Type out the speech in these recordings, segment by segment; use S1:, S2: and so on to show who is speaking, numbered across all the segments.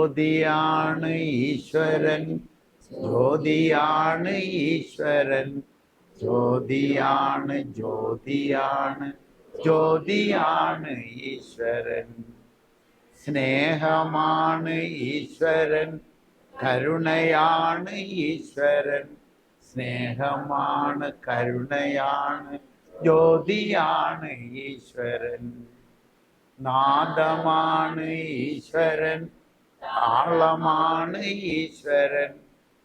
S1: ജ്യോതിയാണ് ഈശ്വരൻ, ജ്യോതിയാണ് ഈശ്വരൻ, ജ്യോതിയാണ് ജ്യോതിയാണ് ജ്യോതിയാണ് ഈശ്വരൻ. സ്നേഹമാണ് ഈശ്വരൻ, കരുണയാണ് ഈശ്വരൻ, സ്നേഹമാണ് കരുണയാണ് ജ്യോതിയാണ് ഈശ്വരൻ. നാദമാണ് ഈശ്വരൻ, താളമാണ് ഈശ്വരൻ,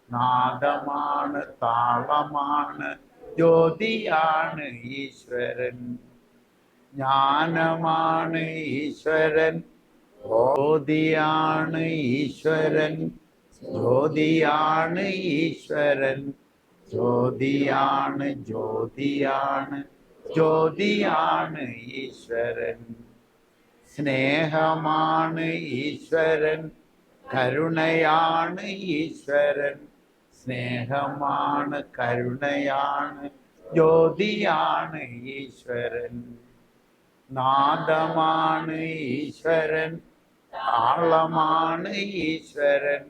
S1: നാദമാണ് താളമാണ് ജ്യോതിയാണ് ഈശ്വരൻ. ജ്ഞാനമാണ് ഈശ്വരൻ, ജ്യോതിയാണ് ഈശ്വരൻ, ജ്യോതിയാണ് ഈശ്വരൻ, ജ്യോതിയാണ് ജ്യോതിയാണ് ജ്യോതിയാണ് ഈശ്വരൻ. സ്നേഹമാണ് ഈശ്വരൻ, കരുണയാണ് ഈശ്വരൻ, സ്നേഹമാണ് കരുണയാണ് ജ്യോതിയാണ് ഈശ്വരൻ. നാദമാണ് ഈശ്വരൻ, താളമാണ് ഈശ്വരൻ,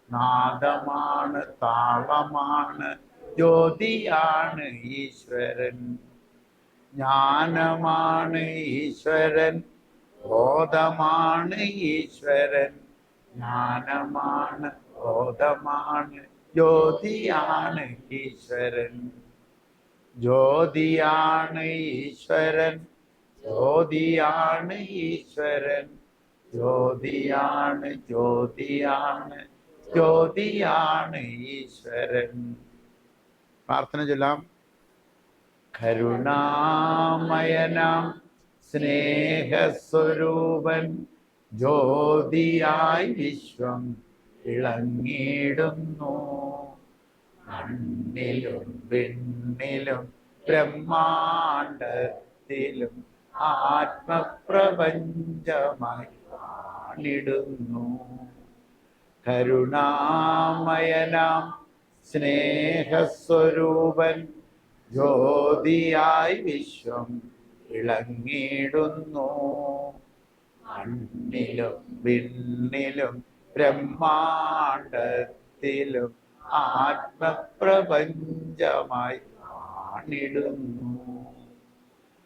S1: നാദമാണ് താളമാണ് ജ്യോതിയാണ് ഈശ്വരൻ. ജ്ഞാനമാണ് ഈശ്വരൻ, ബോധമാണ് ഈശ്വരൻ, ജ്ഞാനമാണ് ബോധമാണ് ജ്യോതിയാണ് ഈശ്വരൻ. ജ്യോതിയാണ് ഈശ്വരൻ, ജ്യോതിയാണ് ഈശ്വരൻ, ജ്യോതിയാണ് ജ്യോതിയാണ് ജ്യോതിയാണ് ഈശ്വരൻ. പ്രാർത്ഥന ചൊല്ലാം. കരുണാമയനാം സ്നേഹസ്വരൂപൻ, ജ്യോതിയായി വിശ്വം ഇളങ്ങിടുന്നു. മണ്ണിലും വിണ്ണിലും ബ്രഹ്മാണ്ടത്തിലും ആത്മപ്രപഞ്ചമായി കാണിടുന്നു. കരുണാമയനാം സ്നേഹസ്വരൂപൻ, ജ്യോതിയായി വിശ്വം ഇളങ്ങിടുന്നു. മണ്ണിലും വിണ്ണിലും ബ്രഹ്മാണ്ടത്തിലും ആത്മപ്രപഞ്ചമായി കാണിടുന്നു.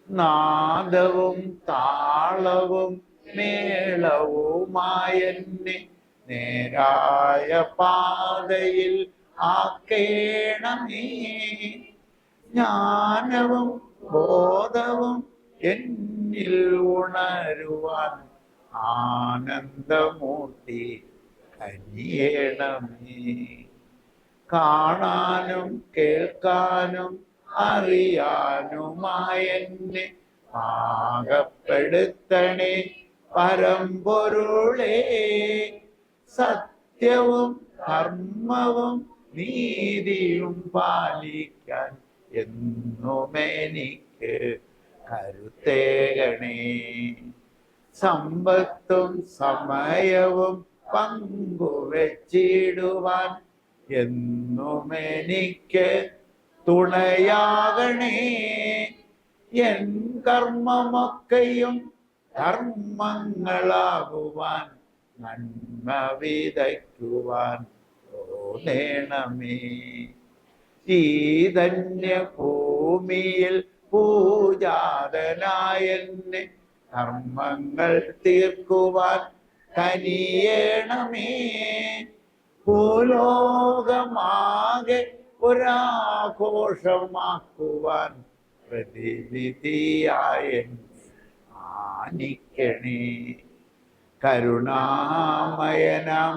S1: നാദവും താളവും മേളവുമായെന്നെ നേരായ പാതയിൽ ആക്കേണമേ. ജ്ഞാനവും ബോധവും എന്നിൽ ഉണരുവാൻ ആനന്ദമൂർത്തി കനിയേണമേ. കാണാനും കേൾക്കാനും അറിയാനുമായെന്നെ പാകപ്പെടുത്തണേ പരമ്പൊരുളേ. സത്യവും ധർമ്മവും നീതിയും പാലിക്കാൻ എന്നുമെനിക്ക് കരുത്തേകണേ. സമ്പത്തും സമയവും പങ്കുവെച്ചിടുവാൻ എന്നുമെനിക്ക് തുണയാകണേ. എൻ കർമ്മമൊക്കെയും ധർമ്മങ്ങളാകുവാൻ നന്മ വിതയ്ക്കുവാൻ തോന്നണമേ. ഈ ധന്യഭൂമിയിൽ പൂജാതനായെന്നെ കർമ്മങ്ങൾ തീർക്കുവാൻ കനിയേണമേ. ഭൂലോകമാകെ ഒരാഘോഷമാക്കുവാൻ പ്രതിനിധിയായ ആനിക്കണേ. കരുണാമയനാം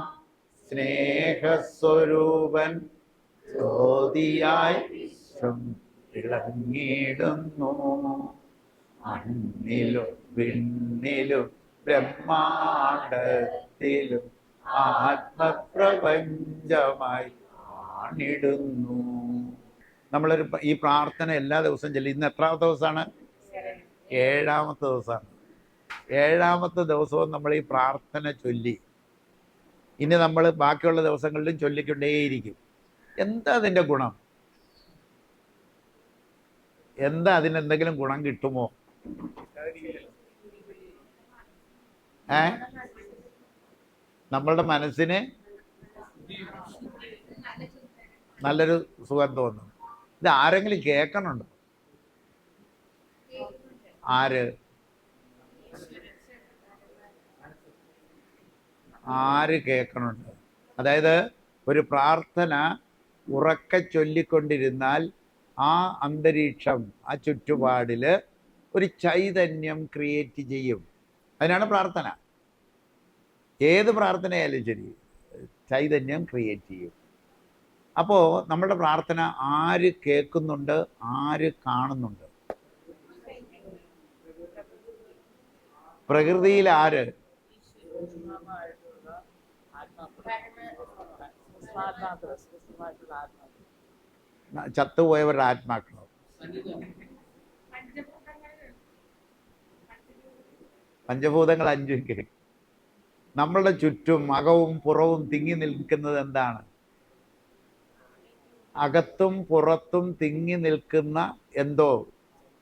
S1: സ്നേഹസ്വരൂപൻ, ജ്യോതിയായി വിശ്വം ഇളങ്ങിടുന്നു. മണ്ണിലും വിണ്ണിലും ബ്രഹ്മാണ്ടത്തിലും ആത്മപ്രപഞ്ചമായി കാണിടുന്നു. നമ്മളൊരു ഈ പ്രാർത്ഥന എല്ലാ ദിവസവും ചൊല്ലി. ഇന്ന് എത്രാമത്തെ ദിവസമാണ്? 7ാമത്തെ ദിവസമാണ്. 7ാമത്തെ ദിവസവും നമ്മൾ ഈ പ്രാർത്ഥന ചൊല്ലി. ഇനി നമ്മൾ ബാക്കിയുള്ള ദിവസങ്ങളിലും ചൊല്ലിക്കൊണ്ടേയിരിക്കും. എന്താ അതിൻ്റെ ഗുണം? എന്താ അതിനെന്തെങ്കിലും ഗുണം കിട്ടുമോ? നമ്മളുടെ മനസ്സിന് നല്ലൊരു സുഖം തോന്നും. ഇത് ആരെങ്കിലും കേൾക്കണുണ്ടോ? ആര് ആര് കേൾക്കണുണ്ട്? അതായത് ഒരു പ്രാർത്ഥന ഉറക്കെ ചൊല്ലിക്കൊണ്ടിരുന്നാൽ ആ അന്തരീക്ഷം, ആ ചുറ്റുപാടിൽ ഒരു ചൈതന്യം ക്രിയേറ്റ് ചെയ്യും. അതിനാണ് പ്രാർത്ഥന. ഏത് പ്രാർത്ഥനയായാലും ശരി, ചൈതന്യം ക്രിയേറ്റ് ചെയ്യും. അപ്പോൾ നമ്മുടെ പ്രാർത്ഥന ആര് കേൾക്കുന്നുണ്ട്, ആര് കാണുന്നുണ്ട്? പ്രകൃതിയിൽ ആര്? ചത്തുപോയവരുടെ ആത്മാക്കളോ? പഞ്ചഭൂതങ്ങൾ അഞ്ചും കേൾക്കും. നമ്മളുടെ ചുറ്റും അകവും പുറവും തിങ്ങി നിൽക്കുന്നത് എന്താണ്? അകത്തും പുറത്തും തിങ്ങി നിൽക്കുന്ന എന്തോ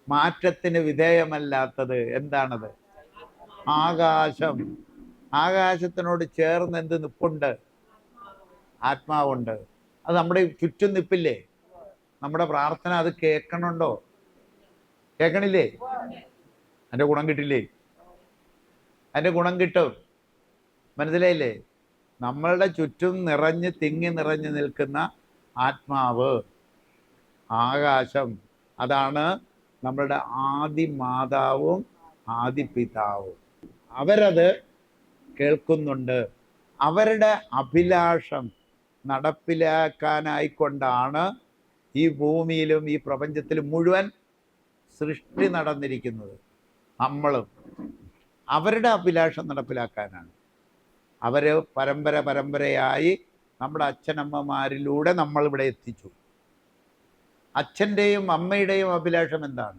S1: മാറ്റത്തിന് വിധേയമല്ലാത്തത് എന്താണത്? ആകാശം. ആകാശത്തിനോട് ചേർന്ന് എന്ത് നിപ്പുണ്ട്? ആത്മാവുണ്ട്. അത് നമ്മുടെ ചുറ്റും നിപ്പില്ലേ? നമ്മുടെ പ്രാർത്ഥന അത് കേൾക്കണുണ്ടോ? കേൾക്കണില്ലേ? അതിന്റെ ഗുണം കിട്ടില്ലേ? അതിന്റെ ഗുണം കിട്ടും. മനസ്സിലായില്ലേ? നമ്മളുടെ ചുറ്റും തിങ്ങി നിറഞ്ഞു നിൽക്കുന്ന ആത്മാവ്, ആകാശം, അതാണ് നമ്മളുടെ ആദി മാതാവും ആദി പിതാവും. അവരത് കേൾക്കുന്നുണ്ട്. അവരുടെ അഭിലാഷം നടപ്പിലാക്കാനായിക്കൊണ്ടാണ് ഈ ഭൂമിയിലും ഈ പ്രപഞ്ചത്തിലും മുഴുവൻ സൃഷ്ടി നടന്നിരിക്കുന്നത്. നമ്മളും അവരുടെ അഭിലാഷം നടപ്പിലാക്കാനാണ്. അവർ പരമ്പരയായി നമ്മുടെ അച്ഛനമ്മമാരിലൂടെ നമ്മളിവിടെ എത്തിച്ചു. അച്ഛൻ്റെയും അമ്മയുടെയും അഭിലാഷം എന്താണ്?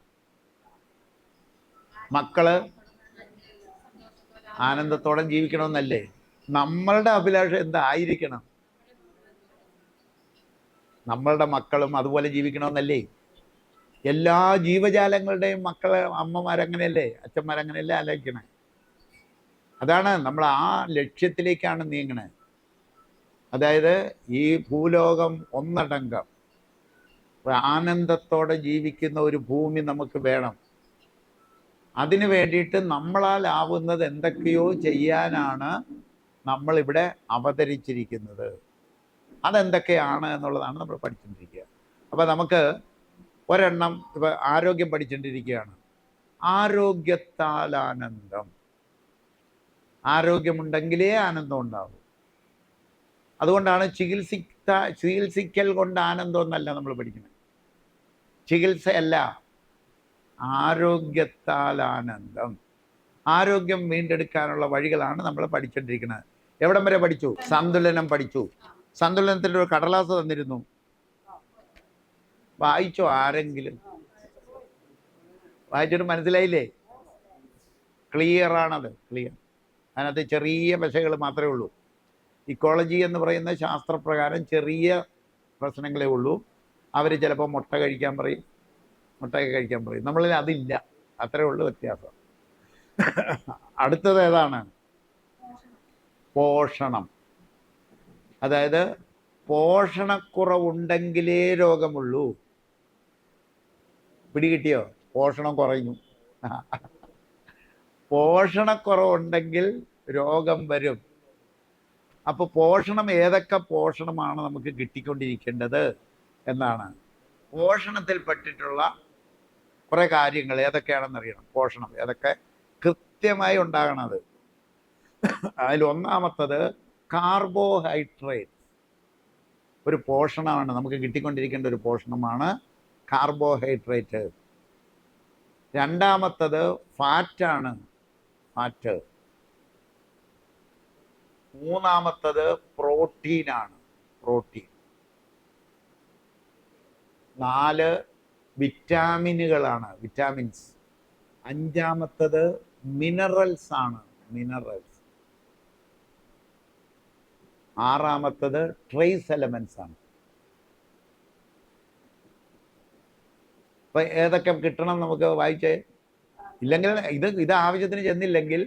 S1: മക്കള് ആനന്ദത്തോടെ ജീവിക്കണമെന്നല്ലേ? നമ്മളുടെ അഭിലാഷം എന്തായിരിക്കണം? നമ്മളുടെ മക്കളും അതുപോലെ ജീവിക്കണമെന്നല്ലേ? എല്ലാ ജീവജാലങ്ങളുടെയും മക്കളെ അമ്മമാരങ്ങനെയല്ലേ, അച്ഛന്മാരങ്ങനെയല്ലേ ആലോചിക്കണേ? അതാണ് നമ്മൾ ആ ലക്ഷ്യത്തിലേക്കാണ് നീങ്ങണേ. അതായത് ഈ ഭൂലോകം ഒന്നടങ്കം ആനന്ദത്തോടെ ജീവിക്കുന്ന ഒരു ഭൂമി നമുക്ക് വേണം. അതിനു വേണ്ടിയിട്ട് നമ്മളാൽ ആവുന്നത് എന്തൊക്കെയോ ചെയ്യാനാണ് നമ്മളിവിടെ അവതരിച്ചിരിക്കുന്നത്. അതെന്തൊക്കെയാണ് എന്നുള്ളതാണ് നമ്മൾ പഠിച്ചുകൊണ്ടിരിക്കുക. അപ്പം നമുക്ക് ഒരെണ്ണം ഇപ്പം ആരോഗ്യം പഠിച്ചുകൊണ്ടിരിക്കുകയാണ്. ആരോഗ്യത്താൽ ആനന്ദം. ആരോഗ്യമുണ്ടെങ്കിലേ ആനന്ദം ഉണ്ടാവും. അതുകൊണ്ടാണ് ചികിത്സിക്കൽ കൊണ്ട് ആനന്ദം എന്നല്ല നമ്മൾ പഠിക്കുന്നത്. ചികിത്സയല്ല, ആരോഗ്യത്താൽ ആനന്ദം. ആരോഗ്യം വീണ്ടെടുക്കാനുള്ള വഴികളാണ് നമ്മൾ പഠിച്ചുകൊണ്ടിരിക്കുന്നത്. എവിടം വരെ പഠിച്ചു? സന്തുലനം പഠിച്ചു. സന്തുലനത്തിൻ്റെ ഒരു കടലാസ് തന്നിരുന്നു, വായിച്ചോ? ആരെങ്കിലും വായിച്ചിട്ട് മനസ്സിലായില്ലേ? ക്ലിയറാണത്, ക്ലിയർ. അതിനകത്ത് ചെറിയ പശകൾ മാത്രമേ ഉള്ളൂ. ഇക്കോളജി എന്ന് പറയുന്ന ശാസ്ത്രപ്രകാരം ചെറിയ പ്രശ്നങ്ങളേ ഉള്ളൂ. അവർ ചിലപ്പോൾ മുട്ട കഴിക്കാൻ പറയും, മുട്ടയൊക്കെ കഴിക്കാൻ പറയും. നമ്മളിൽ അതില്ല. അത്രേ ഉള്ളൂ വ്യത്യാസം. അടുത്തത് ഏതാണ്? പോഷണം. അതായത് പോഷണക്കുറവുണ്ടെങ്കിലേ രോഗമുള്ളൂ. പിടികിട്ടിയോ? പോഷണം കുറയുന്നു. പോഷണക്കുറവുണ്ടെങ്കിൽ രോഗം വരും. അപ്പോൾ പോഷണം, ഏതൊക്കെ പോഷണമാണ് നമുക്ക് കിട്ടിക്കൊണ്ടിരിക്കേണ്ടത് എന്നാണ്. പോഷണത്തിൽ പെട്ടിട്ടുള്ള കുറേ കാര്യങ്ങൾ ഏതൊക്കെയാണെന്ന് അറിയണം. പോഷണം ഏതൊക്കെ കൃത്യമായി ഉണ്ടാകണത്. അതിൽ ഒന്നാമത്തത് കാർബോഹൈഡ്രേറ്റ്. ഒരു പോഷണമാണ് നമുക്ക് കിട്ടിക്കൊണ്ടിരിക്കേണ്ട ഒരു പോഷണമാണ് കാർബോഹൈഡ്രേറ്റ്. രണ്ടാമത്തത് ഫാറ്റാണ്, ഫാറ്റ്. മൂന്നാമത്തത് പ്രോട്ടീനാണ്, പ്രോട്ടീൻ. 4 വിറ്റാമിനുകളാണ്, വിറ്റാമിൻസ്. 5-മത്തത് മിനറൽസ് ആണ്, മിനറൽസ്. 6-മത്തത് ട്രേസ് എലമെന്റ്സ് ആണ്. അപ്പൊ ഏതൊക്കെ കിട്ടണം നമുക്ക്? വായിച്ചേ. ഇല്ലെങ്കിൽ ഇത് ആവശ്യത്തിന് ചെന്നില്ലെങ്കിൽ,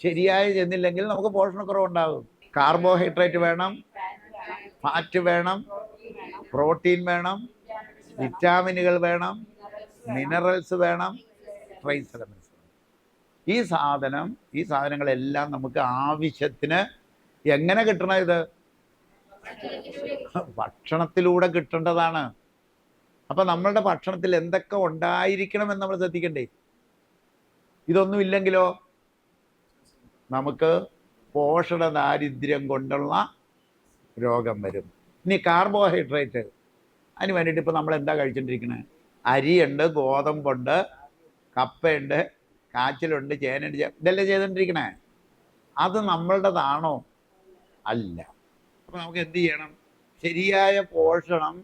S1: ശരിയായി ചെന്നില്ലെങ്കിൽ നമുക്ക് പോഷണക്കുറവുണ്ടാകും. കാർബോഹൈഡ്രേറ്റ് വേണം, ഫാറ്റ് വേണം, പ്രോട്ടീൻ വേണം, വിറ്റാമിനുകൾ വേണം, മിനറൽസ് വേണം, ട്രേസ് എലമെന്റ്സ്. ഈ സാധനങ്ങളെല്ലാം നമുക്ക് ആവശ്യത്തിന് എങ്ങനെ കിട്ടണം? ഇത് ഭക്ഷണത്തിലൂടെ കിട്ടേണ്ടതാണ്. അപ്പൊ നമ്മളുടെ ഭക്ഷണത്തിൽ എന്തൊക്കെ ഉണ്ടായിരിക്കണം എന്ന് നമ്മൾ ശ്രദ്ധിക്കണ്ടേ? ഇതൊന്നും ഇല്ലെങ്കിലോ നമുക്ക് പോഷക ദാരിദ്ര്യം കൊണ്ടുള്ള രോഗം വരും. ഇനി കാർബോഹൈഡ്രേറ്റ്, അതിന് വേണ്ടിയിട്ട് ഇപ്പൊ നമ്മൾ എന്താ കഴിച്ചോണ്ടിരിക്കണേ? അരിയുണ്ട്, ഗോതമ്പുണ്ട്, കപ്പയുണ്ട്, കാച്ചിലുണ്ട്, ചേനുണ്ട്, ഇതെല്ലാം ചെയ്തോണ്ടിരിക്കണേ. അത് നമ്മളുടേതാണോ? അല്ല. അപ്പൊ നമുക്ക് എന്ത് ചെയ്യണം? ശരിയായ പോഷണം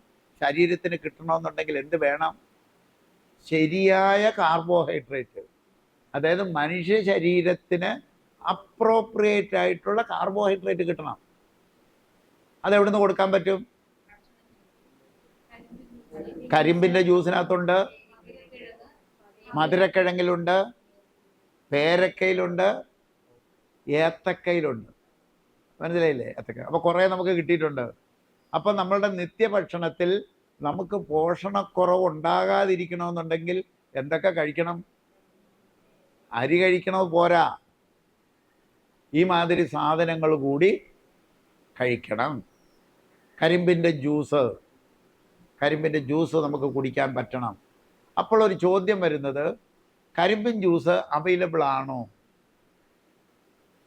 S1: ശരീരത്തിന് കിട്ടണമെന്നുണ്ടെങ്കിൽ എന്ത് വേണം? ശരിയായ കാർബോഹൈഡ്രേറ്റ്, അതായത് മനുഷ്യ ശരീരത്തിന് അപ്രോപ്രിയേറ്റ് ആയിട്ടുള്ള കാർബോഹൈഡ്രേറ്റ് കിട്ടണം. അതെവിടെ നിന്ന് കൊടുക്കാൻ പറ്റും? കരിമ്പിന്റെ ജ്യൂസിനകത്തുണ്ട്, മധുരക്കിഴങ്ങിലുണ്ട്, പേരക്കയിലുണ്ട്, ഏത്തക്കയിലുണ്ട്. മനസ്സിലായില്ലേ? ഏത്തക്ക. അപ്പൊ കുറെ നമുക്ക് കിട്ടിയിട്ടുണ്ട്. അപ്പൊ നമ്മളുടെ നിത്യഭക്ഷണത്തിൽ നമുക്ക് പോഷണക്കുറവ് ഉണ്ടാകാതിരിക്കണമെന്നുണ്ടെങ്കിൽ എന്തൊക്കെ കഴിക്കണം? അരി കഴിക്കണോ? പോരാ, ഈ മാതിരി സാധനങ്ങൾ കൂടി കഴിക്കണം. കരിമ്പിൻ്റെ ജ്യൂസ് നമുക്ക് കുടിക്കാൻ പറ്റണം. അപ്പോൾ ഒരു ചോദ്യം വരുന്നത്, കരിമ്പിൻ ജ്യൂസ് അവൈലബിൾ ആണോ?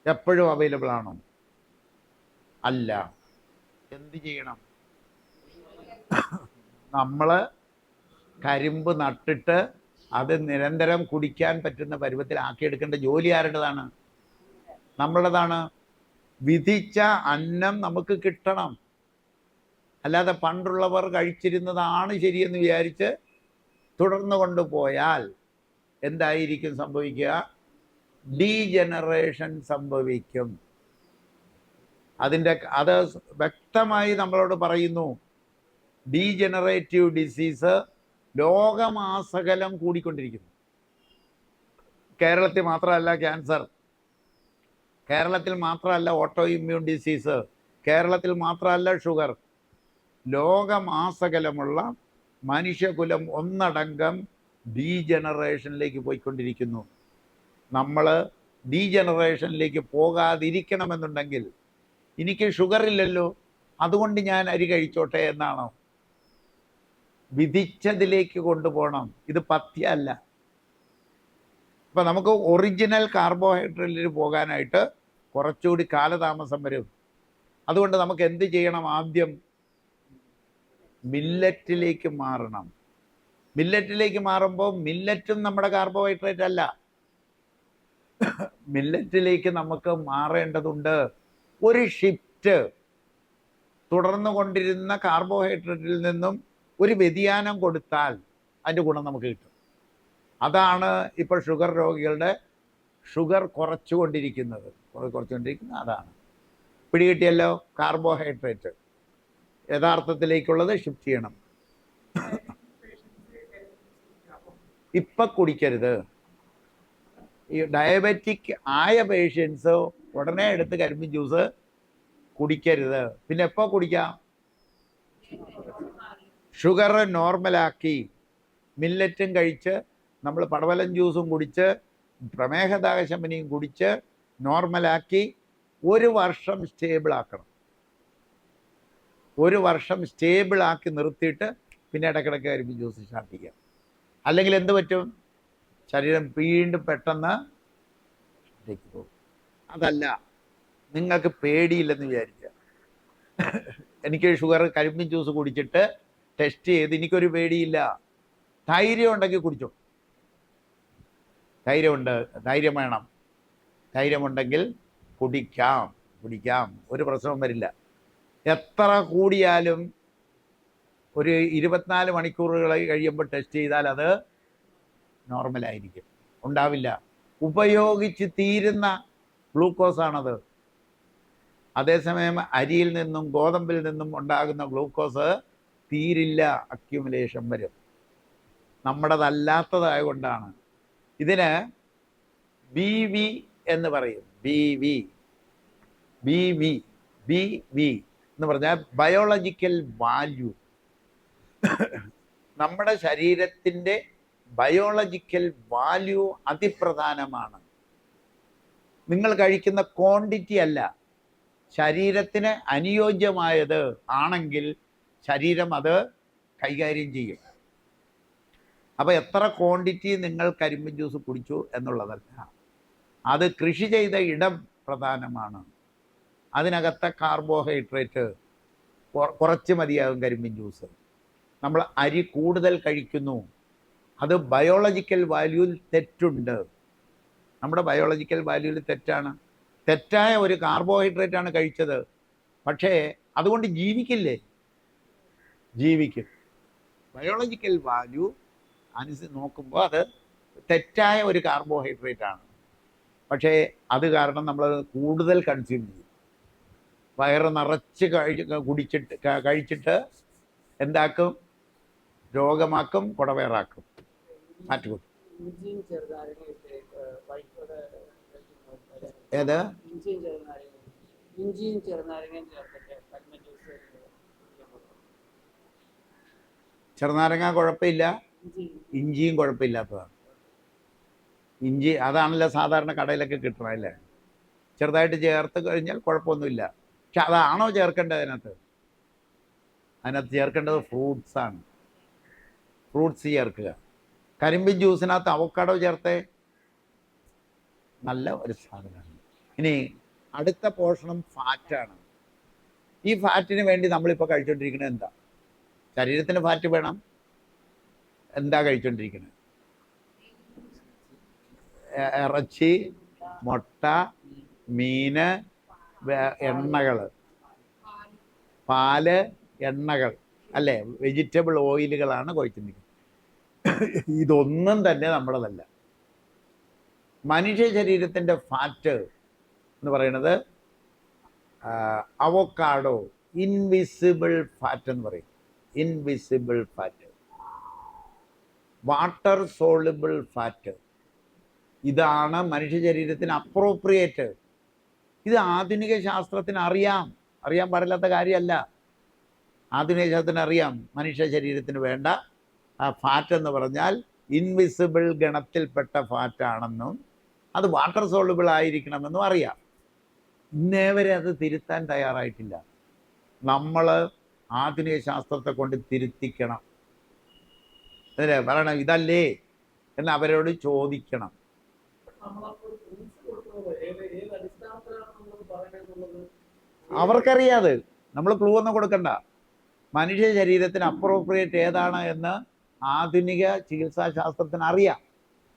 S1: എപ്പോഴും അവൈലബിൾ ആണോ? അല്ല. എന്ത് ചെയ്യണം? നമ്മൾ കരിമ്പ് നട്ടിട്ട് അത് നിരന്തരം കുടിക്കാൻ പറ്റുന്ന പരുവത്തിലാക്കിയെടുക്കേണ്ട ജോലി ആരുടേതാണ്? നമ്മളുടേതാണ്. വിധിച്ച അന്നം നമുക്ക് കിട്ടണം. അല്ലാതെ പണ്ടുള്ളവർ കഴിച്ചിരുന്നതാണ് ശരിയെന്ന് വിചാരിച്ച് തുടർന്നു കൊണ്ടുപോയാൽ എന്തായിരിക്കും സംഭവിക്കുക? ഡീജനറേഷൻ സംഭവിക്കും. അത് വ്യക്തമായി നമ്മളോട് പറയുന്നു. ഡീജനറേറ്റീവ് ഡിസീസ് ലോകമാസകലം കൂടിക്കൊണ്ടിരിക്കുന്നു. കേരളത്തിൽ മാത്രമല്ല ക്യാൻസർ, കേരളത്തിൽ മാത്രമല്ല ഓട്ടോ ഇമ്മ്യൂൺ ഡിസീസ്, കേരളത്തിൽ മാത്രമല്ല ഷുഗർ. ലോകമാസകലമുള്ള മനുഷ്യകുലം ഒന്നടങ്കം ഡീജനറേഷനിലേക്ക് പോയിക്കൊണ്ടിരിക്കുന്നു. നമ്മൾ ഡീജനറേഷനിലേക്ക് പോകാതിരിക്കണമെന്നുണ്ടെങ്കിൽ, എനിക്ക് ഷുഗർ ഇല്ലല്ലോ അതുകൊണ്ട് ഞാൻ അരി കഴിച്ചോട്ടെ എന്നാണോ? വിധിച്ചതിലേക്ക് കൊണ്ടുപോകണം. ഇത് പഥ്യമല്ല. ഇപ്പം നമുക്ക് ഒറിജിനൽ കാർബോഹൈഡ്രേറ്റിൽ പോകാനായിട്ട് കുറച്ചുകൂടി കാലതാമസം വരും. അതുകൊണ്ട് നമുക്ക് എന്ത് ചെയ്യണം? ആദ്യം മില്ലറ്റിലേക്ക് മാറണം. മില്ലറ്റിലേക്ക് മാറുമ്പോൾ മില്ലറ്റും നമ്മുടെ കാർബോഹൈഡ്രേറ്റ് അല്ല. മില്ലറ്റിലേക്ക് നമുക്ക് മാറേണ്ടതുണ്ട്. ഒരു ഷിഫ്റ്റ് തുടർന്നു കൊണ്ടിരുന്ന കാർബോഹൈഡ്രേറ്റിൽ നിന്നും ഒരു വ്യതിയാനം കൊടുത്താൽ അതിൻ്റെ ഗുണം നമുക്ക് കിട്ടും. അതാണ് ഇപ്പോൾ ഷുഗർ രോഗികളുടെ ഷുഗർ കുറച്ചുകൊണ്ടിരിക്കുന്നത്. അതാണ്. പിടികിട്ടിയല്ലോ? കാർബോഹൈഡ്രേറ്റ് യഥാർത്ഥത്തിലേക്കുള്ളത് ഷിഫ്റ്റ് ചെയ്യണം. ഇപ്പം കുടിക്കരുത്. ഈ ഡയബറ്റിക് ആയ പേഷ്യൻസ് ഉടനെ എടുത്ത് കരിമ്പിൻ ജ്യൂസ് കുടിക്കരുത്. പിന്നെ എപ്പോൾ കുടിക്കാം? ഷുഗർ നോർമലാക്കി, മില്ലറ്റും കഴിച്ച്, നമ്മൾ പടവലം ജ്യൂസും കുടിച്ച്, പ്രമേഹദാഹശമനിയും കുടിച്ച് നോർമലാക്കി 1 വർഷം സ്റ്റേബിളാക്കണം. 1 വർഷം സ്റ്റേബിളാക്കി നിർത്തിയിട്ട് പിന്നെ ഇടയ്ക്കിടയ്ക്ക് കരിമ്പിൻ ജ്യൂസ് സ്റ്റാർട്ട് ചെയ്യാം. അല്ലെങ്കിൽ എന്ത് പറ്റും? ശരീരം വീണ്ടും പെട്ടെന്ന് പോകും. അതല്ല, നിങ്ങൾക്ക് പേടിയില്ലെന്ന് വിചാരിക്കുക. എനിക്ക് ഷുഗർ കരിമ്പിൻ ജ്യൂസ് കുടിച്ചിട്ട് ടെസ്റ്റ് ചെയ്ത് എനിക്കൊരു പേടിയില്ല. ധൈര്യം ഉണ്ടെങ്കിൽ കുടിച്ചോ. ധൈര്യം വേണം. ധൈര്യമുണ്ടെങ്കിൽ കുടിക്കാം. ഒരു പ്രശ്നവും വരില്ല. എത്ര കൂടിയാലും ഒരു 24 മണിക്കൂറുകൾ കഴിയുമ്പോൾ ടെസ്റ്റ് ചെയ്താൽ അത് നോർമലായിരിക്കും, ഉണ്ടാവില്ല. ഉപയോഗിച്ച് തീരുന്ന ഗ്ലൂക്കോസാണത്. അതേസമയം അരിയിൽ നിന്നും ഗോതമ്പിൽ നിന്നും ഉണ്ടാകുന്ന ഗ്ലൂക്കോസ് തീരില്ല, അക്യുമുലേഷൻ വരും. നമ്മുടേതല്ലാത്തതായതുകൊണ്ടാണ്. ഇതിന് BV എന്ന് പറയും. BV BV എന്ന് പറഞ്ഞാൽ ബയോളജിക്കൽ വാല്യൂ. നമ്മുടെ ശരീരത്തിൻ്റെ ബയോളജിക്കൽ വാല്യൂ അതിപ്രധാനമാണ്. നിങ്ങൾ കഴിക്കുന്ന ക്വാണ്ടിറ്റി അല്ല, ശരീരത്തിന് അനുയോജ്യമായത് ആണെങ്കിൽ ശരീരം അത് കൈകാര്യം ചെയ്യും. അപ്പോൾ എത്ര ക്വാണ്ടിറ്റി നിങ്ങൾ കരിമ്പിൻ ജ്യൂസ് കുടിച്ചു എന്നുള്ളതല്ല, അത് കൃഷി ചെയ്ത ഇടം പ്രധാനമാണ്. അതിനകത്തെ കാർബോഹൈഡ്രേറ്റ് കുറച്ച് മതിയാകും കരിമ്പിൻ ജ്യൂസ്. നമ്മൾ അരി കൂടുതൽ കഴിക്കുന്നു, അത് ബയോളജിക്കൽ വാല്യൂവിൽ തെറ്റുണ്ട്. നമ്മുടെ ബയോളജിക്കൽ വാല്യൂവിൽ തെറ്റാണ്. തെറ്റായ ഒരു കാർബോഹൈഡ്രേറ്റ് ആണ് കഴിച്ചത്, പക്ഷേ അതുകൊണ്ട് ജീവിക്കില്ലേ? ജീവിക്കും. ബയോളജിക്കൽ വാല്യൂ അനുസരിച്ച് നോക്കുമ്പോൾ അത് തെറ്റായ ഒരു കാർബോഹൈഡ്രേറ്റ് ആണ്, പക്ഷേ അത് കാരണം നമ്മൾ കൂടുതൽ കൺസ്യൂം ചെയ്യും. വയറ് നിറച്ച് കഴിച്ചിട്ട് എന്താക്കും? രോഗമാക്കും, കുടവയറാക്കും, മാറ്റുകൊടുക്കും. ഏത്? ചെറുനാരങ്ങ കുഴപ്പമില്ല, ഇഞ്ചിയും കുഴപ്പമില്ലാത്തതാണ്. ഇഞ്ചി അതാണല്ലോ സാധാരണ കടയിലൊക്കെ കിട്ടണം അല്ലേ? ചെറുതായിട്ട് ചേർത്ത് കഴിഞ്ഞാൽ കുഴപ്പമൊന്നുമില്ല. പക്ഷെ അതാണോ ചേർക്കേണ്ടത്? അതിനകത്ത് ചേർക്കേണ്ടത് ഫ്രൂട്ട്സാണ്. ഫ്രൂട്ട്സ് ചേർക്കുക. കരിമ്പിൻ ജ്യൂസിനകത്ത് അവക്കാഡോ ചേർത്തേ, നല്ല ഒരു സാധനമാണ്. ഇനി അടുത്ത പോർഷണം ഫാറ്റാണ്. ഈ ഫാറ്റിന് വേണ്ടി നമ്മളിപ്പോൾ കഴിച്ചുകൊണ്ടിരിക്കുന്നത് എന്താ? ശരീരത്തിന് ഫാറ്റ് വേണം, എന്താ കഴിച്ചുകൊണ്ടിരിക്കുന്നത്? ഇറച്ചി, മുട്ട, മീന്, എണ്ണകൾ, പാല്, എണ്ണകൾ അല്ലേ? വെജിറ്റബിൾ ഓയിലുകളാണ് കഴിച്ചുകൊണ്ടിരിക്കുന്നത്. ഇതൊന്നും തന്നെ നമ്മുടേതല്ല. മനുഷ്യ ശരീരത്തിൻ്റെ ഫാറ്റ് എന്ന് പറയുന്നത് അവോക്കാഡോ, ഇൻവിസിബിൾ ഫാറ്റ് എന്ന് പറയും. Invisible fat, water soluble fat, ഇതാണ് മനുഷ്യ ശരീരത്തിന് അപ്രോപ്രിയേറ്റ്. ഇത് ആധുനിക ശാസ്ത്രത്തിന് അറിയാൻ പാടില്ലാത്ത കാര്യമല്ല. ആധുനിക ശാസ്ത്രത്തിന് അറിയാം മനുഷ്യ ശരീരത്തിന് വേണ്ട ഫാറ്റ് എന്ന് പറഞ്ഞാൽ ഇൻവിസിബിൾ ഗണത്തിൽപ്പെട്ട ഫാറ്റാണെന്നും അത് വാട്ടർ സോളുബിൾ ആയിരിക്കണമെന്നും അറിയാം. ഇന്നേവരെ അത് തിരുത്താൻ തയ്യാറായിട്ടില്ല. നമ്മൾ ആധുനിക ശാസ്ത്രത്തെ കൊണ്ട് തിരുത്തിക്കണം. അല്ലേ പറയണം, ഇതല്ലേ എന്ന് അവരോട് ചോദിക്കണം. അവർക്കറിയാതെ നമ്മൾ ക്ലൂ ഒന്നും കൊടുക്കണ്ട. മനുഷ്യ ശരീരത്തിന് അപ്രോപ്രിയേറ്റ് ഏതാണ് എന്ന് ആധുനിക ചികിത്സാ ശാസ്ത്രത്തിന് അറിയാം.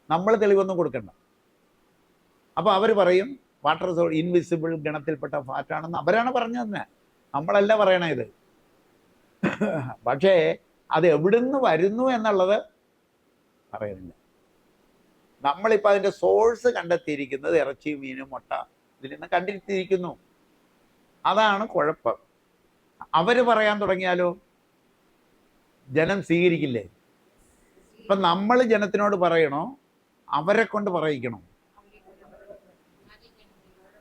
S1: നമ്മൾ തെളിവൊന്നും കൊടുക്കണ്ട. അപ്പോൾ അവർ പറയും വാട്ടർ സോൾ ഇൻവിസിബിൾ ഗണത്തിൽപ്പെട്ട ഫാറ്റാണെന്ന് അവരാണ് പറഞ്ഞത് തന്നെ, നമ്മളല്ല പറയണേ ഇത്. പക്ഷേ അത് എവിടുന്ന് വരുന്നു എന്നുള്ളത് പറയുന്നില്ല. നമ്മളിപ്പോൾ അതിൻ്റെ സോഴ്സ് കണ്ടെത്തിയിരിക്കുന്നത് ഇറച്ചി, മീനും, മുട്ട ഇതിൽ നിന്ന് കണ്ടെത്തിയിരിക്കുന്നു. അതാണ് കുഴപ്പം. അവർ പറയാൻ തുടങ്ങിയാലോ ജനം സ്വീകരിക്കില്ലേ? ഇപ്പം നമ്മൾ ജനത്തിനോട് പറയണോ അവരെ കൊണ്ട് പറയിക്കണോ?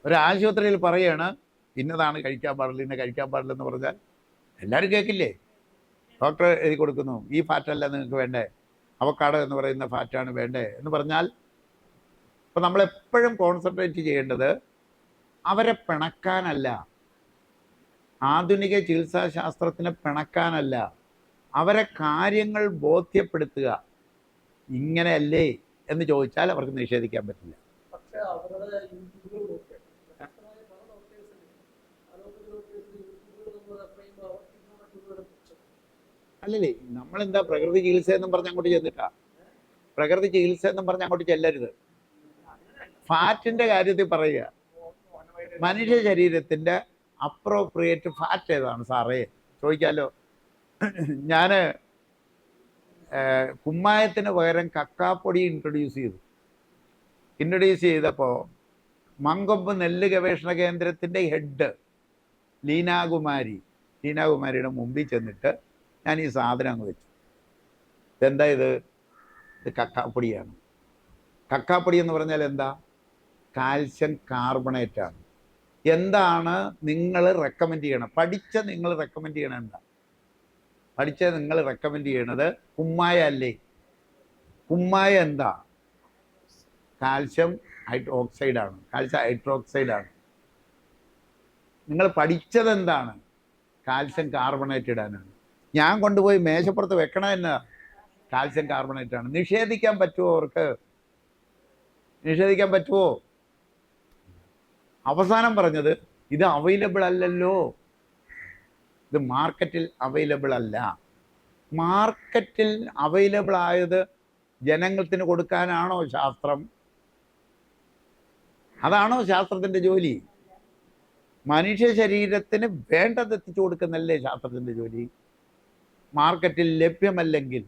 S1: ഒരു ആശുപത്രിയിൽ പറയാണ് ഇന്നതാണ് കഴിക്കാൻ പാടില്ല, ഇന്ന കഴിക്കാൻ പാടില്ല എന്ന് പറഞ്ഞാൽ എല്ലാവരും കേൾക്കില്ലേ? ഡോക്ടർ എഴുതി കൊടുക്കുന്നു, ഈ ഫാറ്റല്ല നിങ്ങൾക്ക് വേണ്ടേ, അവക്കാഡോ എന്ന് പറയുന്ന ഫാറ്റാണ് വേണ്ടേ എന്ന് പറഞ്ഞാൽ. അപ്പം നമ്മളെപ്പോഴും കോൺസെൻട്രേറ്റ് ചെയ്യേണ്ടത് അവരെ പിണക്കാനല്ല, ആധുനിക ചികിത്സാ ശാസ്ത്രത്തിനെ പിണക്കാനല്ല, അവരെ കാര്യങ്ങൾ ബോധ്യപ്പെടുത്തുക. ഇങ്ങനെയല്ലേ എന്ന് ചോദിച്ചാൽ അവർക്ക് നിഷേധിക്കാൻ പറ്റില്ല. അല്ലല്ലേ, നമ്മളെന്താ പ്രകൃതി ചികിത്സ എന്നും പറഞ്ഞ് അങ്ങോട്ട് ചെന്നിട്ടാ? പ്രകൃതി ചികിത്സ എന്നും പറഞ്ഞ് അങ്ങോട്ട് ചെല്ലരുത്. ഫാറ്റിന്റെ കാര്യത്തിൽ പറയുക, മനുഷ്യ ശരീരത്തിന്റെ അപ്രോപ്രിയേറ്റ് ഫാറ്റ് ഏതാണ് സാറേ ചോദിക്കാമല്ലോ. ഞാൻ കുമ്മായത്തിന് പകരം കക്കാപ്പൊടി ഇൻട്രൊഡ്യൂസ് ചെയ്തപ്പോൾ മങ്കൊമ്പ് നെല്ല് ഗവേഷണ കേന്ദ്രത്തിൻ്റെ ഹെഡ് ലീനാകുമാരിയുടെ മുമ്പിൽ ചെന്നിട്ട് ഞാൻ ഈ സാധനം അങ്ങ് വെച്ചു. ഇതെന്താ ഇത് കക്കാപ്പൊടിയാണ്. കക്കാപ്പൊടി എന്ന് പറഞ്ഞാൽ എന്താ? കാൽസ്യം കാർബണേറ്റാണ്. എന്താണ് നിങ്ങൾ റെക്കമെൻഡ് ചെയ്യണം? നിങ്ങൾ റെക്കമെൻഡ് ചെയ്യണം എന്താ? നിങ്ങൾ റെക്കമെൻഡ് ചെയ്യണത് കുമ്മായ അല്ലേ? കുമ്മായ എന്താ? കാൽഷ്യം ഹൈഡ്രോക്സൈഡാണ്, കാൽഷ്യം ഹൈഡ്രോക്സൈഡാണ്. നിങ്ങൾ പഠിച്ചത് എന്താണ്? കാൽഷ്യം കാർബണേറ്റ് ഇടാനാണ്. ഞാൻ കൊണ്ടുപോയി മേശപ്പുറത്ത് വെക്കണ തന്നെ കാൽഷ്യം കാർബണേറ്റ് ആണ്. നിഷേധിക്കാൻ പറ്റുമോ അവർക്ക്? നിഷേധിക്കാൻ പറ്റുമോ? അവസാനം പറഞ്ഞത് ഇത് അവൈലബിൾ അല്ലല്ലോ, ഇത് മാർക്കറ്റിൽ അവൈലബിൾ അല്ല. മാർക്കറ്റിൽ അവൈലബിൾ ആയത് ജനങ്ങൾക്ക് കൊടുക്കാനാണോ ശാസ്ത്രം? അതാണോ ശാസ്ത്രത്തിൻ്റെ ജോലി? മനുഷ്യ ശരീരത്തിന് വേണ്ടത് എത്തിച്ചു കൊടുക്കുന്നല്ലേ ശാസ്ത്രത്തിൻ്റെ ജോലി? മാർക്കറ്റിൽ ലഭ്യമല്ലെങ്കിൽ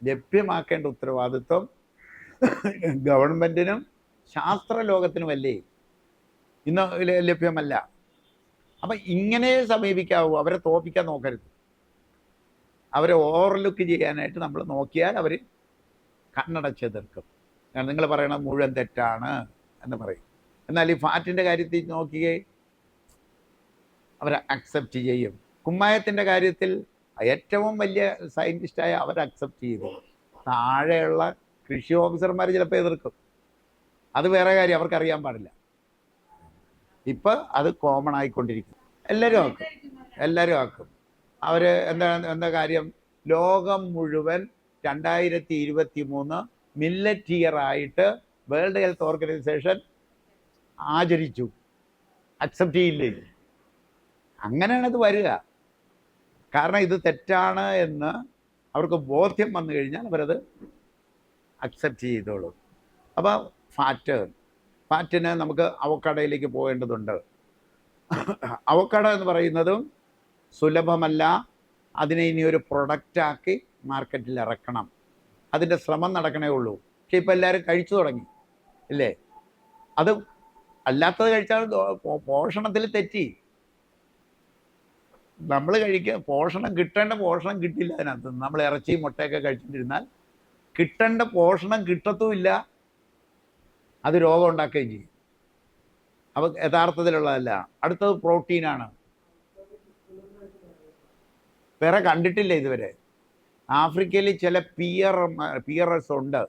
S1: ലഭ്യമാക്കേണ്ട ഉത്തരവാദിത്വം ഗവൺമെൻറ്റിനും ശാസ്ത്രലോകത്തിനുമല്ലേ? ഇന്ന് ലഭ്യമല്ല. അപ്പം ഇങ്ങനെ സമീപിക്കാവൂ. അവരെ തോൽപ്പിക്കാൻ നോക്കരുത്. അവരെ ഓവർലുക്ക് ചെയ്യാനായിട്ട് നമ്മൾ നോക്കിയാൽ അവർ കണ്ണടച്ചെതിർക്കും. നിങ്ങൾ പറയണത് മുഴുവൻ തെറ്റാണ് എന്ന് പറയും. എന്നാൽ ഈ ഫാറ്റിൻ്റെ കാര്യത്തിൽ നോക്കിയേ, അവർ അക്സെപ്റ്റ് ചെയ്യും. കുമ്മായത്തിൻ്റെ കാര്യത്തിൽ ഏറ്റവും വലിയ സയൻറ്റിസ്റ്റായ അവർ അക്സെപ്റ്റ് ചെയ്തു. താഴെയുള്ള കൃഷി ഓഫീസർമാർ ചിലപ്പോൾ എതിർക്കും. അത് വേറെ കാര്യം, അവർക്കറിയാൻ പാടില്ല. ഇപ്പം അത് കോമൺ ആയിക്കൊണ്ടിരിക്കും. എല്ലാവരും ആക്കും. അവർ എന്താ കാര്യം? ലോകം മുഴുവൻ 2023 മില്ലറ്റ് ഇയർ ആയിട്ട് വേൾഡ് ഹെൽത്ത് ഓർഗനൈസേഷൻ ആചരിച്ചു. അക്സെപ്റ്റ് ചെയ്യില്ലേ? അങ്ങനെയാണ് ഇത് വരിക. കാരണം ഇത് തെറ്റാണ് എന്ന് അവർക്ക് ബോധ്യം വന്നു കഴിഞ്ഞാൽ അവരത് അക്സെപ്റ്റ് ചെയ്തോളും. അപ്പോൾ ഫാറ്റിന് നമുക്ക് അവക്കാഡോയിലേക്ക് പോകേണ്ടതുണ്ട്. അവക്കാഡോ എന്ന് പറയുന്നതും സുലഭമല്ല. അതിനെ ഇനി ഒരു പ്രൊഡക്റ്റാക്കി മാർക്കറ്റിൽ ഇറക്കണം. അതിൻ്റെ ശ്രമം നടക്കണേ ഉള്ളൂ. പക്ഷെ ഇപ്പം എല്ലാവരും കഴിച്ചു തുടങ്ങി ഇല്ലേ? അത് അല്ലാത്തത് കഴിച്ചാൽ പോഷണത്തിൽ തെറ്റി. നമ്മൾ കിട്ടേണ്ട പോഷണം കിട്ടില്ല അതിനകത്ത്. നമ്മൾ ഇറച്ചി മുട്ടയൊക്കെ കഴിച്ചിട്ടിരുന്നാൽ കിട്ടേണ്ട പോഷണം കിട്ടത്തുമില്ല, അത് രോഗം ഉണ്ടാക്കുകയും ചെയ്യും. അപ്പോൾ യഥാർത്ഥത്തിലുള്ളതല്ല. അടുത്തത് പ്രോട്ടീനാണ്. വേറെ കണ്ടിട്ടില്ല ഇതുവരെ. ആഫ്രിക്കയിൽ ചില പിയറേഴ്സ് ഉണ്ട്.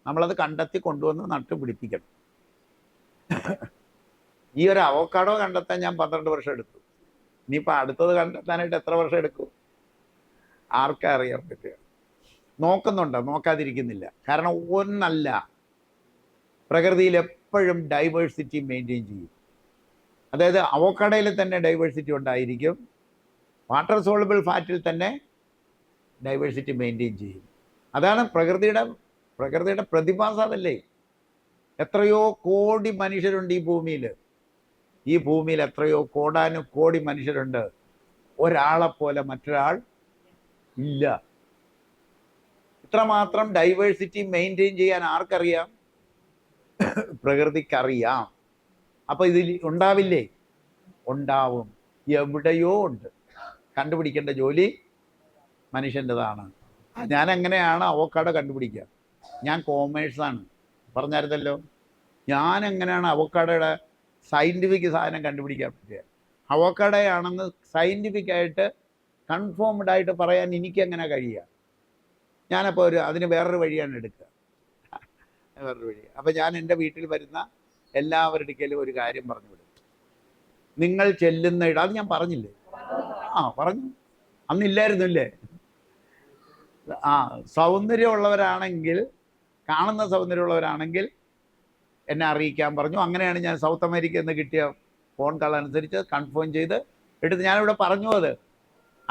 S1: നമ്മളത് കണ്ടെത്തി കൊണ്ടുവന്ന് നട്ടുപിടിപ്പിക്കണം. ഈ ഒരു അവക്കാഡോ കണ്ടെത്താൻ ഞാൻ 12 വർഷം എടുത്തു. ഇനിയിപ്പോൾ അടുത്തത് കണ്ടെത്താനായിട്ട് എത്ര വർഷം എടുക്കും? ആർക്കാ അറിയാൻ പറ്റുക? നോക്കുന്നുണ്ട്, നോക്കാതിരിക്കുന്നില്ല. കാരണം ഒന്നല്ല, പ്രകൃതിയിൽ എപ്പോഴും ഡൈവേഴ്സിറ്റി മെയിൻറ്റെയിൻ ചെയ്യും. അതായത് അവക്കാഡോയിൽ തന്നെ ഡൈവേഴ്സിറ്റി ഉണ്ടായിരിക്കും, വാട്ടർ സോളുബിൾ ഫാറ്റിൽ തന്നെ ഡൈവേഴ്സിറ്റി മെയിൻറ്റെയിൻ ചെയ്യും. അതാണ് പ്രകൃതിയുടെ പ്രതിഭാസം. അതല്ലേ? എത്രയോ കോടി മനുഷ്യരുണ്ട് ഈ ഭൂമിയിൽ എത്രയോ കോടാനുകോടി മനുഷ്യരുണ്ട്. ഒരാളെപ്പോലെ മറ്റൊരാൾ ഇല്ല. ഇത്രമാത്രം ഡൈവേഴ്സിറ്റി മെയിൻറ്റെയിൻ ചെയ്യാൻ ആർക്കറിയാം? പ്രകൃതിക്കറിയാം. അപ്പോൾ ഇതിൽ ഉണ്ടാവില്ലേ? ഉണ്ടാവും. എവിടെയോ ഉണ്ട്. കണ്ടുപിടിക്കേണ്ട ജോലി മനുഷ്യൻ്റെതാണ്. ഞാൻ എങ്ങനെയാണ് അവക്കാഡോ കണ്ടുപിടിക്കുക? ഞാൻ കോമേഴ്സാണ്, പറഞ്ഞായിരുന്നല്ലോ. ഞാൻ എങ്ങനെയാണ് അവക്കാഡോയുടെ സയൻറ്റിഫിക് സാധനം കണ്ടുപിടിക്കാൻ പറ്റുക? അവക്കാഡോയാണെന്ന് സയൻറ്റിഫിക്കായിട്ട് കൺഫേംഡായിട്ട് പറയാൻ എനിക്കെങ്ങനെ കഴിയുക? ഞാനപ്പോൾ അതിന് വേറൊരു വഴിയാണ് എടുക്കുക, വേറൊരു വഴി. അപ്പോൾ ഞാൻ എൻ്റെ വീട്ടിൽ വരുന്ന എല്ലാവരുടെ അടുക്കലും ഒരു കാര്യം പറഞ്ഞു വിടും. നിങ്ങൾ ചെല്ലുന്ന ഇടം, അത് ഞാൻ പറഞ്ഞില്ലേ? പറഞ്ഞു. അന്നില്ലായിരുന്നില്ലേ? സൗന്ദര്യമുള്ളവരാണെങ്കിൽ, കാണുന്ന സൗന്ദര്യമുള്ളവരാണെങ്കിൽ എന്നെ അറിയിക്കാൻ പറഞ്ഞു. അങ്ങനെയാണ് ഞാൻ സൗത്ത് അമേരിക്കയിൽ നിന്ന് കിട്ടിയ ഫോൺ കോൾ അനുസരിച്ച് കൺഫേം ചെയ്ത് എടുത്ത് ഞാനിവിടെ പറഞ്ഞു. അത്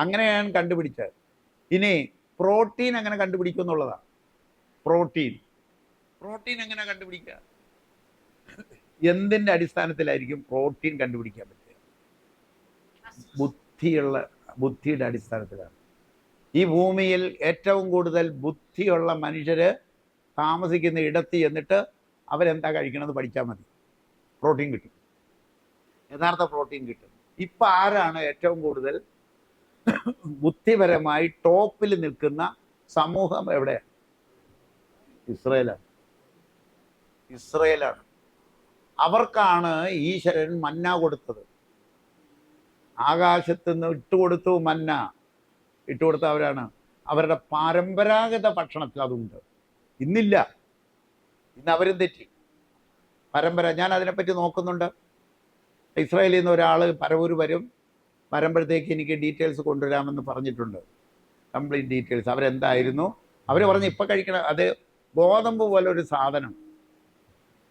S1: അങ്ങനെയാണ് കണ്ടുപിടിച്ചത്. ഇനി പ്രോട്ടീൻ എങ്ങനെ കണ്ടുപിടിക്കും എന്നുള്ളതാണ്. പ്രോട്ടീൻ എങ്ങനെ കണ്ടുപിടിക്കുക? എന്തിൻ്റെ അടിസ്ഥാനത്തിലായിരിക്കും പ്രോട്ടീൻ കണ്ടുപിടിക്കാൻ പറ്റുക? ബുദ്ധിയുടെ അടിസ്ഥാനത്തിലാണ്. ഈ ഭൂമിയിൽ ഏറ്റവും കൂടുതൽ ബുദ്ധിയുള്ള മനുഷ്യർ താമസിക്കുന്ന ഇടത്ത് എന്നിട്ട് അവരെന്താ കഴിക്കണമെന്ന് പഠിച്ചാൽ മതി. പ്രോട്ടീൻ കിട്ടും, യഥാർത്ഥ പ്രോട്ടീൻ കിട്ടും. ഇപ്പം ആരാണ് ഏറ്റവും കൂടുതൽ ബുദ്ധിപരമായി ടോപ്പിൽ നിൽക്കുന്ന സമൂഹം? എവിടെയാണ്? ഇസ്രയേലാണ്. അവർക്കാണ് ഈശ്വരൻ മന്ന കൊടുത്തത്. ആകാശത്ത് നിന്ന് ഇട്ടുകൊടുത്തു മന്ന. ഇട്ടുകൊടുത്ത അവരാണ്. അവരുടെ പരമ്പരാഗത ഭക്ഷണത്തിൽ അതുണ്ട്. ഇന്നില്ല. ഇന്ന് അവരും തെറ്റി. ഞാൻ അതിനെപ്പറ്റി നോക്കുന്നുണ്ട്. ഇസ്രായേലിൽ നിന്ന് ഒരാൾ പരവൂർ വരും. വരുമ്പോഴത്തേക്ക് എനിക്ക് ഡീറ്റെയിൽസ് കൊണ്ടുവരാമെന്ന് പറഞ്ഞിട്ടുണ്ട്. Complete details. അവരെന്തായിരുന്നു അവർ പറഞ്ഞ് ഇപ്പം കഴിക്കണം. അത് ഗോതമ്പ് പോലെ ഒരു സാധനം.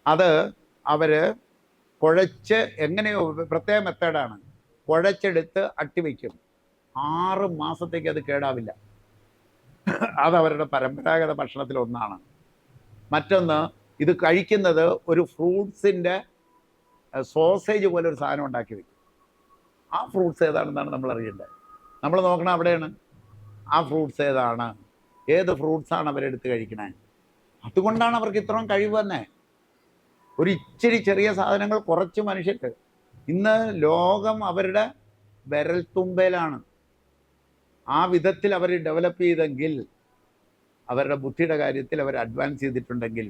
S1: അത് അവർ കുഴച്ച് എങ്ങനെയോ പ്രത്യേക മെത്തേഡാണ്. കുഴച്ചെടുത്ത് അട്ടിവെക്കും. 6 മാസത്തേക്ക് അത് കേടാവില്ല. അതവരുടെ പരമ്പരാഗത ഭക്ഷണത്തിൽ ഒന്നാണ്. മറ്റൊന്ന്, ഇത് കഴിക്കുന്നത് ഒരു ഫ്രൂട്ട്സിൻ്റെ സോസേജ് പോലെ ഒരു സാധനം ഉണ്ടാക്കി വയ്ക്കും. ആ ഫ്രൂട്ട്സ് ഏതാണെന്നാണ് നമ്മൾ അറിയേണ്ടത്. നമ്മൾ നോക്കണം അവിടെയാണ്. ആ ഫ്രൂട്ട്സ് ഏതാണ്, ഏത് ഫ്രൂട്ട്സാണ് അവരെടുത്ത് കഴിക്കണേ. അതുകൊണ്ടാണ് അവർക്ക് ഇത്രയും കഴിവ് തന്നെ. ഒരു ഇച്ചിരി ചെറിയ സാധനങ്ങൾ കുറച്ച് മനുഷ്യർക്ക്. ഇന്ന് ലോകം അവരുടെ വിരൽത്തുമ്പയിലാണ്. ആ വിധത്തിൽ അവർ ഡെവലപ്പ് ചെയ്തെങ്കിൽ, അവരുടെ ബുദ്ധിയുടെ കാര്യത്തിൽ അവർ അഡ്വാൻസ് ചെയ്തിട്ടുണ്ടെങ്കിൽ,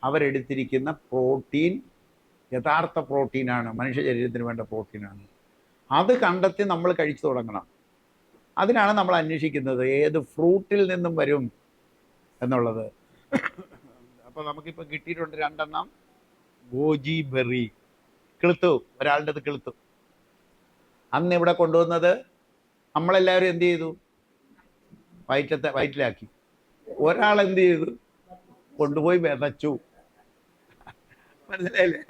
S1: അവരെടുത്തിരിക്കുന്ന പ്രോട്ടീൻ യഥാർത്ഥ പ്രോട്ടീനാണ്, മനുഷ്യ ശരീരത്തിന് വേണ്ട പ്രോട്ടീനാണ്. അത് കണ്ടെത്തി നമ്മൾ കഴിച്ചു തുടങ്ങണം. അതിനാണ് നമ്മൾ അന്വേഷിക്കുന്നത് ഏത് ഫ്രൂട്ടിൽ നിന്നും വരും എന്നുള്ളത്. അപ്പോൾ നമുക്കിപ്പോൾ കിട്ടിയിട്ടുണ്ട് 2 എണ്ണം. ഗോജി ബെറി കിളുത്തു, ഒരാളുടെ അത് കിളുത്തു. അന്ന് ഇവിടെ കൊണ്ടുവന്നത് നമ്മളെല്ലാവരും എന്ത് ചെയ്തു? വയറ്റിലാക്കി. ഒരാൾ എന്ത് ചെയ്തു? കൊണ്ടുപോയി വിതച്ചു. മനസ്സിലായില്ലേ?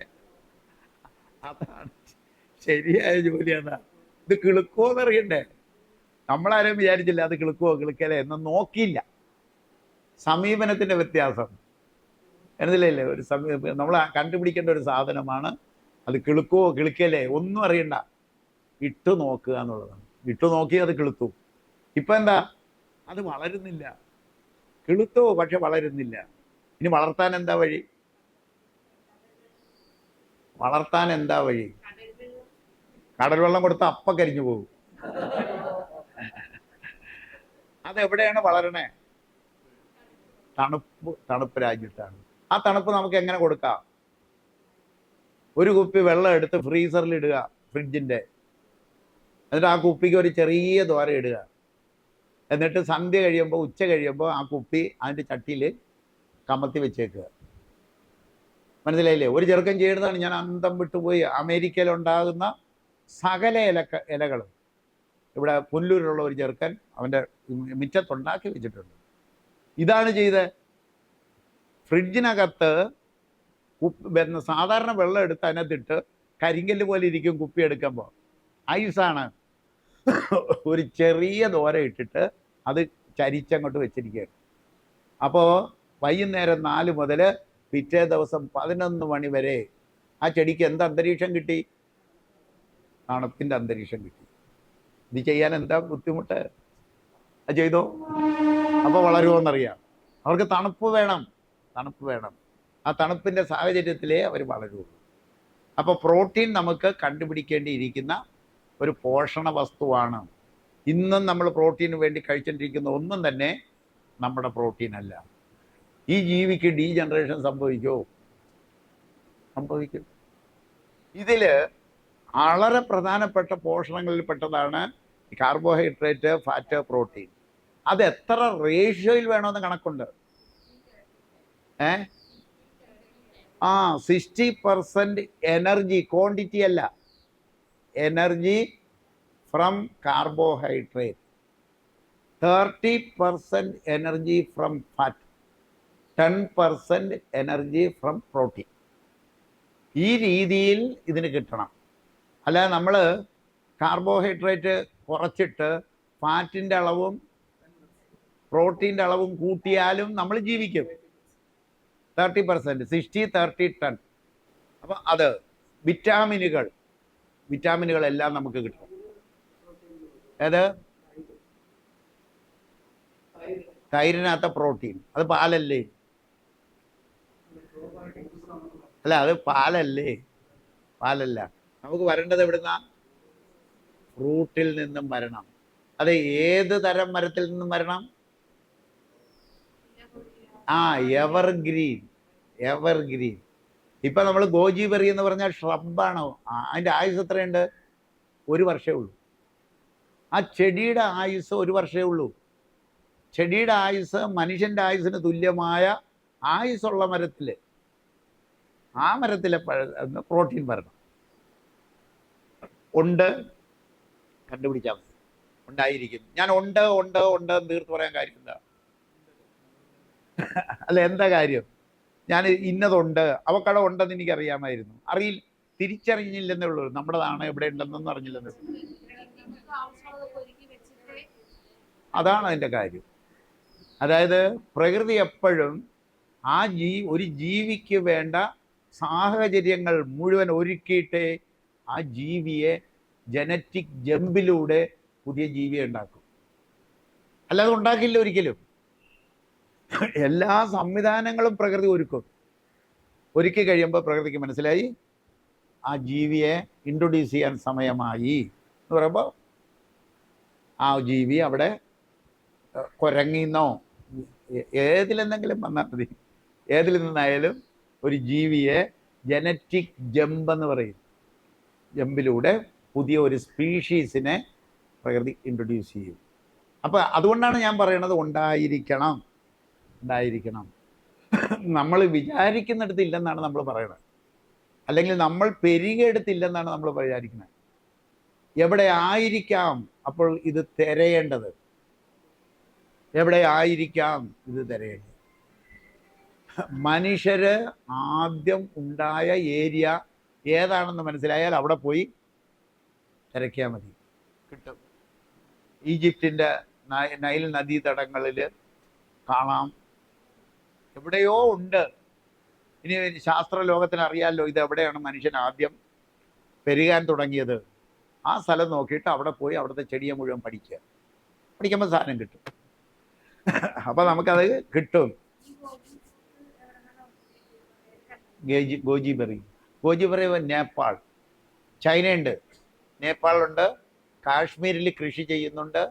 S1: അതാണ് ശരിയായ ജോലി. അതാണ്. ഇത് കിളുക്കുമോ എന്നറിയണ്ടേ? നമ്മളാരും വിചാരിച്ചില്ല അത് കിളുക്കുമോ കിളുക്കലേ എന്ന് നോക്കിയില്ല. സമീപനത്തിൻ്റെ വ്യത്യാസം. മനസ്സിലായില്ലേ? ഒരു നമ്മൾ കണ്ടുപിടിക്കേണ്ട ഒരു സാധനമാണ് അത്. കിളുക്കുമോ കിളുക്കലേ ഒന്നും അറിയണ്ട, ഇട്ടു നോക്കുക എന്നുള്ളതാണ്. ഇട്ടു നോക്കി അത് കിളുത്തു. ഇപ്പം എന്താ? അത് വളരുന്നില്ല. കിളുത്തോ, പക്ഷെ വളരുന്നില്ല. ഇനി വളർത്താൻ എന്താ വഴി? കടൽ വെള്ളം കൊടുത്താൽ അപ്പം കരിഞ്ഞു പോകും. അതെവിടെയാണ് വളരണേ? തണുപ്പ് രാജ്യത്താണ്. ആ തണുപ്പ് നമുക്ക് എങ്ങനെ കൊടുക്കാം? ഒരു കുപ്പി വെള്ളം എടുത്ത് ഫ്രീസറിൽ ഇടുക, ഫ്രിഡ്ജിൻ്റെ. എന്നിട്ട് ആ കുപ്പിക്ക് ഒരു ചെറിയ ദ്വാരം ഇടുക. എന്നിട്ട് സന്ധ്യ കഴിയുമ്പോൾ, ഉച്ച കഴിയുമ്പോൾ ആ കുപ്പി അതിൻ്റെ ചട്ടിയിൽ കമത്തി വെച്ചേക്കുക. മനസ്സിലായില്ലേ? ഒരു ചെറുക്കൻ ചെയ്യുന്നതാണ്. ഞാൻ അന്തം വിട്ടുപോയി. അമേരിക്കയിലുണ്ടാകുന്ന സകല ഇലകളും ഇവിടെ പുല്ലൂരിലുള്ള ഒരു ചെറുക്കൻ അവൻ്റെ മുറ്റത്തുണ്ടാക്കി വെച്ചിട്ടുണ്ട്. ഇതാണ് ചെയ്ത്. ഫ്രിഡ്ജിനകത്ത് സാധാരണ വെള്ളം എടുത്ത് അതിനകത്തിട്ട് കരിങ്കല്ല് പോലെ ഇരിക്കും കുപ്പി എടുക്കുമ്പോൾ. ഐസാണ്. ഒരു ചെറിയ ദോര ഇട്ടിട്ട് അത് ചരിച്ചങ്ങോട്ട് വെച്ചിരിക്കുകയാണ്. അപ്പോൾ വൈകുന്നേരം 4 മുതൽ പിറ്റേ ദിവസം 11 മണി വരെ ആ ചെടിക്ക് എന്ത് അന്തരീക്ഷം കിട്ടി? തണുപ്പിൻ്റെ അന്തരീക്ഷം കിട്ടി. ഇത് ചെയ്യാൻ എന്താ ബുദ്ധിമുട്ട്? അത് ചെയ്തോ? അപ്പോൾ വളരുമോയെന്നറിയാം. അവർക്ക് തണുപ്പ് വേണം. ആ തണുപ്പിൻ്റെ സാഹചര്യത്തിലേ അവർ വളരുള്ളൂ. അപ്പോൾ പ്രോട്ടീൻ നമുക്ക് കണ്ടുപിടിക്കേണ്ടിയിരിക്കുന്ന ഒരു പോഷണ വസ്തുവാണ്. ഇന്നും നമ്മൾ പ്രോട്ടീന് വേണ്ടി കഴിച്ചുകൊണ്ടിരിക്കുന്ന ഒന്നും തന്നെ നമ്മുടെ പ്രോട്ടീൻ അല്ല. ഈ ജീവിക്ക് ഡീജനറേഷൻ സംഭവിക്കും. ഇതിൽ വളരെ പ്രധാനപ്പെട്ട പോഷണങ്ങളിൽ പെട്ടതാണ് കാർബോഹൈഡ്രേറ്റ്, ഫാറ്റ്, പ്രോട്ടീൻ. അത് എത്ര റേഷ്യോയിൽ വേണമെന്ന് കണക്കുണ്ട്. 60% എനർജി, ക്വാണ്ടിറ്റി അല്ല, energy from carbohydrate, 30% energy from fat, 10% energy from protein. ഈ രീതിയിൽ ഇതിന് കിട്ടണം. അല്ലാതെ നമ്മൾ കാർബോഹൈഡ്രേറ്റ് കുറച്ചിട്ട് ഫാറ്റിൻ്റെ അളവും പ്രോട്ടീൻ്റെ അളവും കൂട്ടിയാലും നമ്മൾ ജീവിക്കും. 30%, 60, 30, 10. അപ്പം അത് വിറ്റാമിനുകളെല്ലാം നമുക്ക് കിട്ടും. ഏത്? തൈരിനകത്ത പ്രോട്ടീൻ. അത് പാലല്ലേ? അല്ല, അത് പാലല്ലേ? പാലല്ല. നമുക്ക് വരേണ്ടത് എവിടുന്ന? ഫ്രൂട്ടിൽ നിന്നും വരണം. അത് ഏത് തരം മരത്തിൽ നിന്നും വരണം? എവർഗ്രീൻ. ഇപ്പം നമ്മൾ ഗോജി ബെറി എന്ന് പറഞ്ഞാൽ ഷ്രബാണ്. അതിൻ്റെ ആയുസ് എത്രയുണ്ട്? 1 വർഷമേ ഉള്ളൂ. ആ ചെടിയുടെ ആയുസ് 1 വർഷമേ ഉള്ളൂ. ചെടിയുടെ ആയുസ് മനുഷ്യൻ്റെ ആയുസിന് തുല്യമായ ആയുസുള്ള മരത്തിൽ, ആ മരത്തിലെ പ്രോട്ടീൻ വരണം. ഉണ്ട്, കണ്ടുപിടിച്ചാൽ മതി. ഉണ്ടായിരിക്കും. ഞാൻ ഉണ്ട് ഉണ്ട് ഉണ്ട് എന്ന് തീർത്ത് പറയാൻ കാര്യം എന്താ? അല്ല, എന്താ കാര്യം? ഞാൻ ഇന്നതുണ്ട്, അവക്കടെ ഉണ്ടെന്ന് എനിക്കറിയാമായിരുന്നു. തിരിച്ചറിഞ്ഞില്ലെന്നേ ഉള്ളൂ. നമ്മുടെതാണ് എവിടെ ഉണ്ടെന്നൊന്നും അറിഞ്ഞില്ലെന്നേ ഉള്ളൂ. അതാണ് അതിൻ്റെ കാര്യം. അതായത് പ്രകൃതി എപ്പോഴും ഒരു ജീവിക്ക് വേണ്ട സാഹചര്യങ്ങൾ മുഴുവൻ ഒരുക്കിയിട്ട് ആ ജീവിയെ ജനറ്റിക് ജമ്പിലൂടെ പുതിയ ജീവിയെ ഉണ്ടാക്കും. അല്ലാതെ ഉണ്ടാക്കില്ല ഒരിക്കലും. എല്ലാ സംവിധാനങ്ങളും പ്രകൃതി ഒരുക്കി കഴിയുമ്പോൾ പ്രകൃതിക്ക് മനസ്സിലായി ആ ജീവിയെ ഇൻട്രൊഡ്യൂസ് ചെയ്യാൻ സമയമായി എന്ന് പറയുമ്പോൾ ആ ജീവി അവിടെ കുരങ്ങിന്നോ ഏതിലെന്തെങ്കിലും വന്നാൽ മതി, ഏതിൽ നിന്നായാലും ഒരു ജീവിയെ ജനറ്റിക് ജമ്പ് എന്ന് പറയും. ജമ്പിലൂടെ പുതിയ ഒരു സ്പീഷീസിനെ പ്രകൃതി ഇൻട്രൊഡ്യൂസ് ചെയ്യും. അപ്പോൾ അതുകൊണ്ടാണ് ഞാൻ പറയണത് ഉണ്ടായിരിക്കണം. നമ്മൾ വിചാരിക്കുന്നിടത്ത് ഇല്ലെന്നാണ് നമ്മൾ പറയണത്, അല്ലെങ്കിൽ നമ്മൾ പെരുകെടുത്തില്ലെന്നാണ് നമ്മൾ വിചാരിക്കുന്നത്. എവിടെ ആയിരിക്കാം അപ്പോൾ ഇത് തിരയേണ്ടത്? എവിടെ ആയിരിക്കാം ഇത് തിരയേണ്ടത്? മനുഷ്യര് ആദ്യം ഉണ്ടായ ഏരിയ ഏതാണെന്ന് മനസ്സിലായാൽ അവിടെ പോയി തിരക്കിയാൽ മതി, കിട്ടും. ഈജിപ്തിൻ്റെ നൈൽ നദീതടങ്ങളിൽ കാണാം, എവിടെയോ ഉണ്ട്. ഇനി ശാസ്ത്ര ലോകത്തിന് അറിയാമല്ലോ ഇത് എവിടെയാണ് മനുഷ്യൻ ആദ്യം പെരുകാൻ തുടങ്ങിയത്. ആ സ്ഥലം നോക്കിയിട്ട് അവിടെ പോയി അവിടുത്തെ ചെടിയെ മുഴുവൻ പഠിക്കുമ്പോൾ സാധനം കിട്ടും. അപ്പം നമുക്കത് കിട്ടും. ഗോജി ബെറി നേപ്പാൾ, ചൈനയുണ്ട്, നേപ്പാളുണ്ട്, കാശ്മീരിൽ കൃഷി ചെയ്യുന്നുണ്ട്.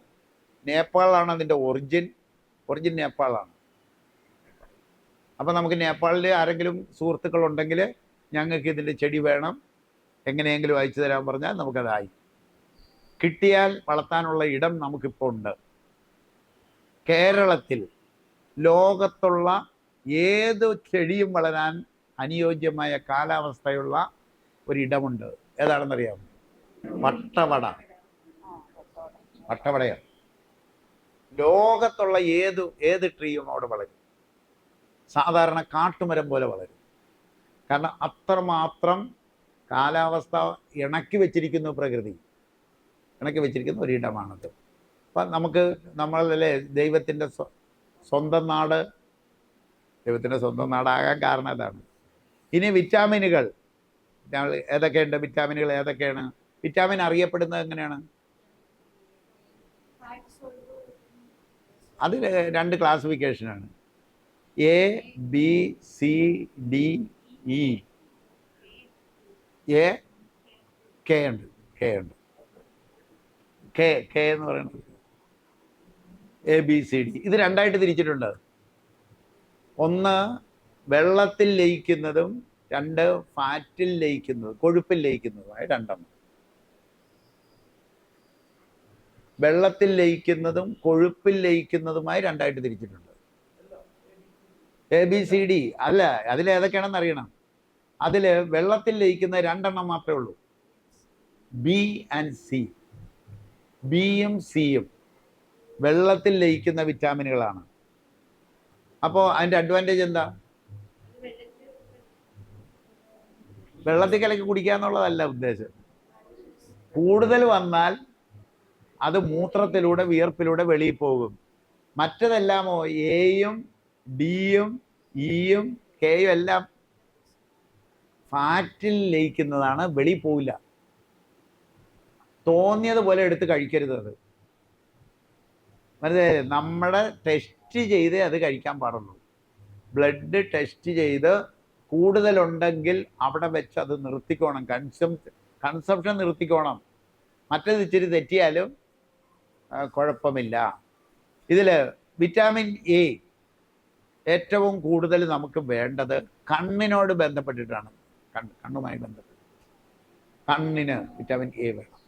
S1: നേപ്പാളാണ് അതിൻ്റെ ഒറിജിൻ നേപ്പാളാണ്. അപ്പം നമുക്ക് നേപ്പാളിൽ ആരെങ്കിലും സുഹൃത്തുക്കളുണ്ടെങ്കിൽ ഞങ്ങൾക്ക് ഇതിൻ്റെ ചെടി വേണം, എങ്ങനെയെങ്കിലും അയച്ചു തരാൻ പറഞ്ഞാൽ നമുക്കതായി. കിട്ടിയാൽ വളർത്താനുള്ള ഇടം നമുക്കിപ്പോൾ ഉണ്ട്. കേരളത്തിൽ ലോകത്തുള്ള ഏത് ചെടിയും വളരാൻ അനുയോജ്യമായ കാലാവസ്ഥയുള്ള ഒരിടമുണ്ട്. ഏതാണെന്നറിയാമോ? വട്ടവടയാണ്. ലോകത്തുള്ള ഏത് ട്രീയും അവിടെ വളരും. സാധാരണ കാട്ടുമരം പോലെ വളരും. കാരണം അത്രമാത്രം കാലാവസ്ഥ ഇണക്കി വെച്ചിരിക്കുന്നു പ്രകൃതി, ഇണക്കി വെച്ചിരിക്കുന്ന ഒരിടമാണത്. അപ്പം നമ്മളല്ലേ ദൈവത്തിൻ്റെ സ്വന്തം നാടാകാൻ കാരണം അതാണ്. ഇനി വിറ്റാമിനുകൾ ഏതൊക്കെയുണ്ട്? വിറ്റാമിനുകൾ ഏതൊക്കെയാണ്? വിറ്റാമിൻ അറിയപ്പെടുന്നത് എങ്ങനെയാണ്? അതിൽ 2 ക്ലാസിഫിക്കേഷനാണ്, A, B, C, D, E. K ഉണ്ട്. K എന്ന് പറയുന്നത് ABCD. ഇത് 2ആയിട്ട് തിരിച്ചിട്ടുണ്ട്. 1 വെള്ളത്തിൽ ലയിക്കുന്നതും 2 ഫാറ്റിൽ ലയിക്കുന്നതും കൊഴുപ്പിൽ ലയിക്കുന്നതുമായ 2. വെള്ളത്തിൽ ലയിക്കുന്നതും കൊഴുപ്പിൽ ലയിക്കുന്നതുമായി 2ആയിട്ട് തിരിച്ചിട്ടുണ്ട്. ABCD അല്ല, അതിലേതൊക്കെയാണെന്ന് അറിയണം. അതിൽ വെള്ളത്തിൽ ലയിക്കുന്ന 2 മാത്രമേ ഉള്ളൂ, B and C. ബിയും സിയും വെള്ളത്തിൽ ലയിക്കുന്ന വിറ്റാമിനുകളാണ്. അപ്പോൾ അതിൻ്റെ അഡ്വാൻറ്റേജ് എന്താ? വെള്ളത്തിൽ കലക്കി കുടിക്കുക എന്നുള്ളതല്ല ഉദ്ദേശം. കൂടുതൽ വന്നാൽ അത് മൂത്രത്തിലൂടെ വിയർപ്പിലൂടെ വെളിയിൽ പോകും. മറ്റതെല്ലാമോ എയും ഡിയും ഇയും കെയും എല്ലാം ഫാറ്റിൽ ലയിക്കുന്നതാണ്, വെളിയിൽ പോവില്ല. തോന്നിയതുപോലെ എടുത്ത് കഴിക്കരുത്. അത് മനസ്സിലായില്ലേ? നമ്മുടെ ടെസ്റ്റ് ചെയ്ത് അത് കഴിക്കാൻ പാടുള്ളൂ. ബ്ലഡ് ടെസ്റ്റ് ചെയ്ത് കൂടുതലുണ്ടെങ്കിൽ അവിടെ വെച്ച് അത് നിർത്തിക്കോണം, കൺസംഷൻ നിർത്തിക്കോണം. മറ്റേത് ഇച്ചിരി തെറ്റിയാലും കുഴപ്പമില്ല. ഇതിൽ വിറ്റാമിൻ എ ഏറ്റവും കൂടുതൽ നമുക്ക് വേണ്ടത് കണ്ണിനോട് ബന്ധപ്പെട്ടിട്ടാണ്. കണ്ണുമായി ബന്ധപ്പെട്ട് കണ്ണിന് വിറ്റാമിൻ എ വേണം.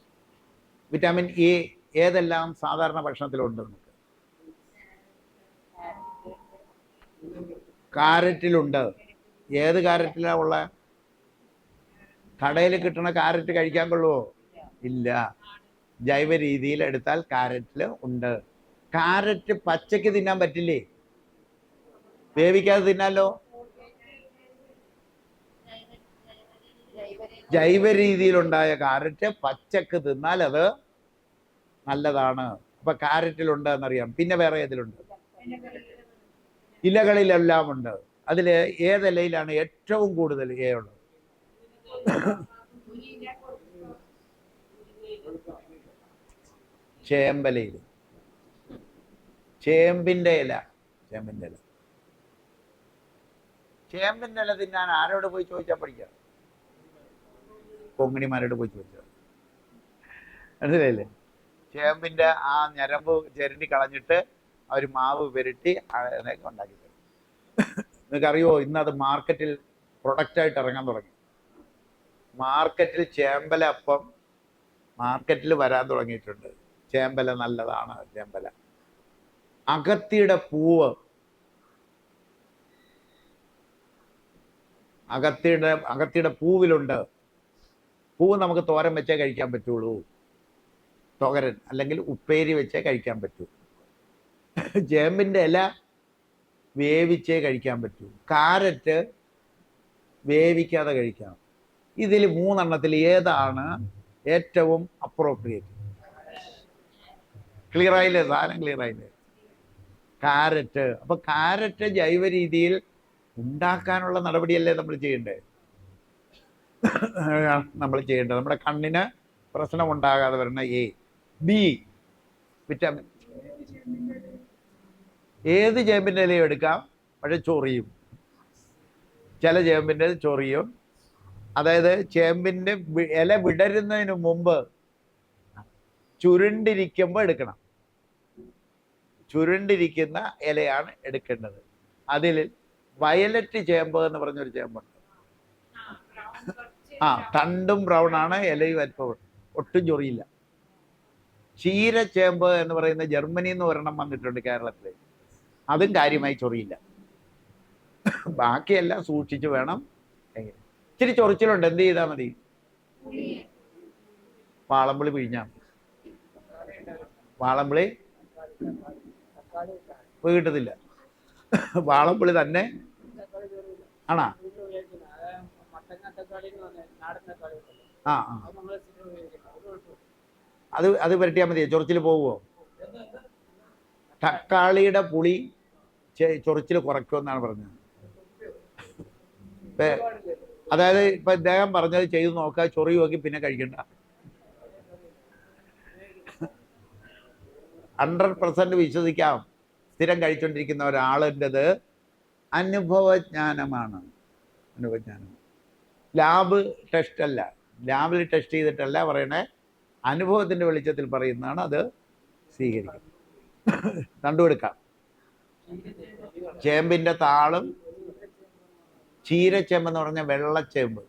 S1: വിറ്റാമിൻ എ ഏതെല്ലാം സാധാരണ ഭക്ഷണത്തിലുണ്ട്? നമുക്ക് കാരറ്റിലുണ്ട്. ഏത് കാരറ്റിലാണ് ഉള്ള? കടയിൽ കിട്ടുന്ന കാരറ്റ് കഴിക്കാൻ കൊള്ളുമോ? ഇല്ല. ജൈവ രീതിയിൽ എടുത്താൽ കാരറ്റിൽ ഉണ്ട്. കാരറ്റ് പച്ചയ്ക്ക് തിന്നാൻ പറ്റില്ലേ? വേവിക്കാതെ തിന്നാലോ? ജൈവ രീതിയിലുണ്ടായ കാരറ്റ് പച്ചക്ക് തിന്നാൽ അത് നല്ലതാണ്. അപ്പൊ കാരറ്റിലുണ്ട് എന്നറിയാം. പിന്നെ വേറെ ഏതിലുണ്ട്? ഇലകളിലെല്ലാം ഉണ്ട്. അതിൽ ഏതിലയിലാണ് ഏറ്റവും കൂടുതൽ എ ഉള്ളത്? ചേമ്പലയിൽ. ചേമ്പിന്റെ ഇല. ചേമ്പിന്റെ ഇല. ചേമ്പിന്റെ ഇല തിന്നാൻ ആരോട് പോയി ചോദിച്ചാൽ പഠിക്കാം? കൊങ്ങിണിമാരോട് പോയി ചോദിച്ചാൽ മനസ്സിലായില്ലേ? ചേമ്പിന്റെ ആ ഞരമ്പ് ചിരണ്ടി കളഞ്ഞിട്ട് അവർ മാവ് പുരട്ടി അതിനൊക്കെ ഉണ്ടാക്കി തരും. നിങ്ങൾക്കറിയുമോ, ഇന്നത് മാർക്കറ്റിൽ പ്രൊഡക്റ്റായിട്ട് ഇറങ്ങാൻ തുടങ്ങി. മാർക്കറ്റിൽ ചേമ്പല അപ്പം മാർക്കറ്റിൽ വരാൻ തുടങ്ങിയിട്ടുണ്ട്. ചേമ്പല നല്ലതാണ്. ചേമ്പല. അകത്തിയുടെ പൂവ്, അകത്തിയുടെ പൂവിലുണ്ട്. പൂവ് നമുക്ക് തോരൻ വെച്ചേ കഴിക്കാൻ പറ്റുള്ളൂ. തോരൻ അല്ലെങ്കിൽ ഉപ്പേരി വെച്ചേ കഴിക്കാൻ പറ്റൂ. ചേമ്പിന്റെ ഇല വേവിച്ചേ കഴിക്കാൻ പറ്റൂ. കാരറ്റ് വേവിക്കാതെ കഴിക്കാം. ഇതിൽ മൂന്നെണ്ണത്തിൽ ഏതാണ് ഏറ്റവും അപ്രോപ്രിയേറ്റ്? ക്ലിയർ ആയില്ലേ? സാധനം ക്ലിയർ ആയില്ലേ? കാരറ്റ്. അപ്പൊ കാരറ്റ് ജൈവ രീതിയിൽ ഉണ്ടാക്കാനുള്ള നടപടിയല്ലേ നമ്മൾ ചെയ്യേണ്ടത്? നമ്മുടെ കണ്ണിന് പ്രശ്നം ഉണ്ടാകാതെ വരുന്ന എ. B vitamin. ഏത് ചേമ്പിൻ്റെ ഇലയും എടുക്കാം, പക്ഷെ ചൊറിയും. ചില ചേമ്പിൻ്റെ ചൊറിയും. അതായത് ചേമ്പിൻ്റെ ഇല വിടരുന്നതിന് മുമ്പ് ചുരുണ്ടിരിക്കുമ്പോൾ എടുക്കണം. ചുരുണ്ടിരിക്കുന്ന ഇലയാണ് എടുക്കേണ്ടത്. അതിൽ വയലറ്റ് ചേമ്പ് എന്ന് പറഞ്ഞൊരു ചേമ്പുണ്ട്. തണ്ടും ബ്രൗൺ ആണ്, ഇലയും അല്പം ഒട്ടും ചൊറിയില്ല. ചീരച്ചേമ്പ് എന്ന് പറയുന്ന ജർമ്മനിയിൽ നിന്ന് ഒരെണ്ണം വന്നിട്ടുണ്ട് കേരളത്തിൽ. അതും കാര്യമായി ചൊറിയില്ല. ബാക്കിയെല്ലാം സൂക്ഷിച്ച് വേണം. ഇച്ചിരി ചൊറിച്ചിലുണ്ട്, എന്ത് ചെയ്താൽ മതി? വാളംപുളി പിഴിഞ്ഞാൽ മതി. വാളംപുളി കിട്ടത്തില്ല. വാളംപുളി തന്നെ ആണോ? ആ അത് പുരട്ടിയാൽ മതിയോ? ചൊറിച്ചിൽ പോവുമോ? തക്കാളിയുടെ പുളി ചൊറിച്ചിൽ കുറയ്ക്കുമെന്നാണ് പറഞ്ഞത്. അതായത് ഇപ്പൊ ഇദ്ദേഹം പറഞ്ഞത് ചെയ്തു നോക്കുക, ചൊറി നോക്കി പിന്നെ കഴിക്കണ്ട. 100% വിശ്വസിക്കാം. സ്ഥിരം കഴിച്ചുകൊണ്ടിരിക്കുന്ന ഒരാളിൻ്റെത് അനുഭവജ്ഞാനമാണ്. അനുഭവജ്ഞാനം. ലാബ് ടെസ്റ്റ് അല്ല. ലാബിൽ ടെസ്റ്റ് ചെയ്തിട്ടല്ല പറയണേ, അനുഭവത്തിൻ്റെ വെളിച്ചത്തിൽ പറയുന്നതാണ്. അത് സ്വീകരിക്കും. കണ്ടുകൊടുക്കാം. ചേമ്പിൻ്റെ താളും ചീരച്ചേമ്പെന്ന് പറഞ്ഞ വെള്ളച്ചേമ്പ്.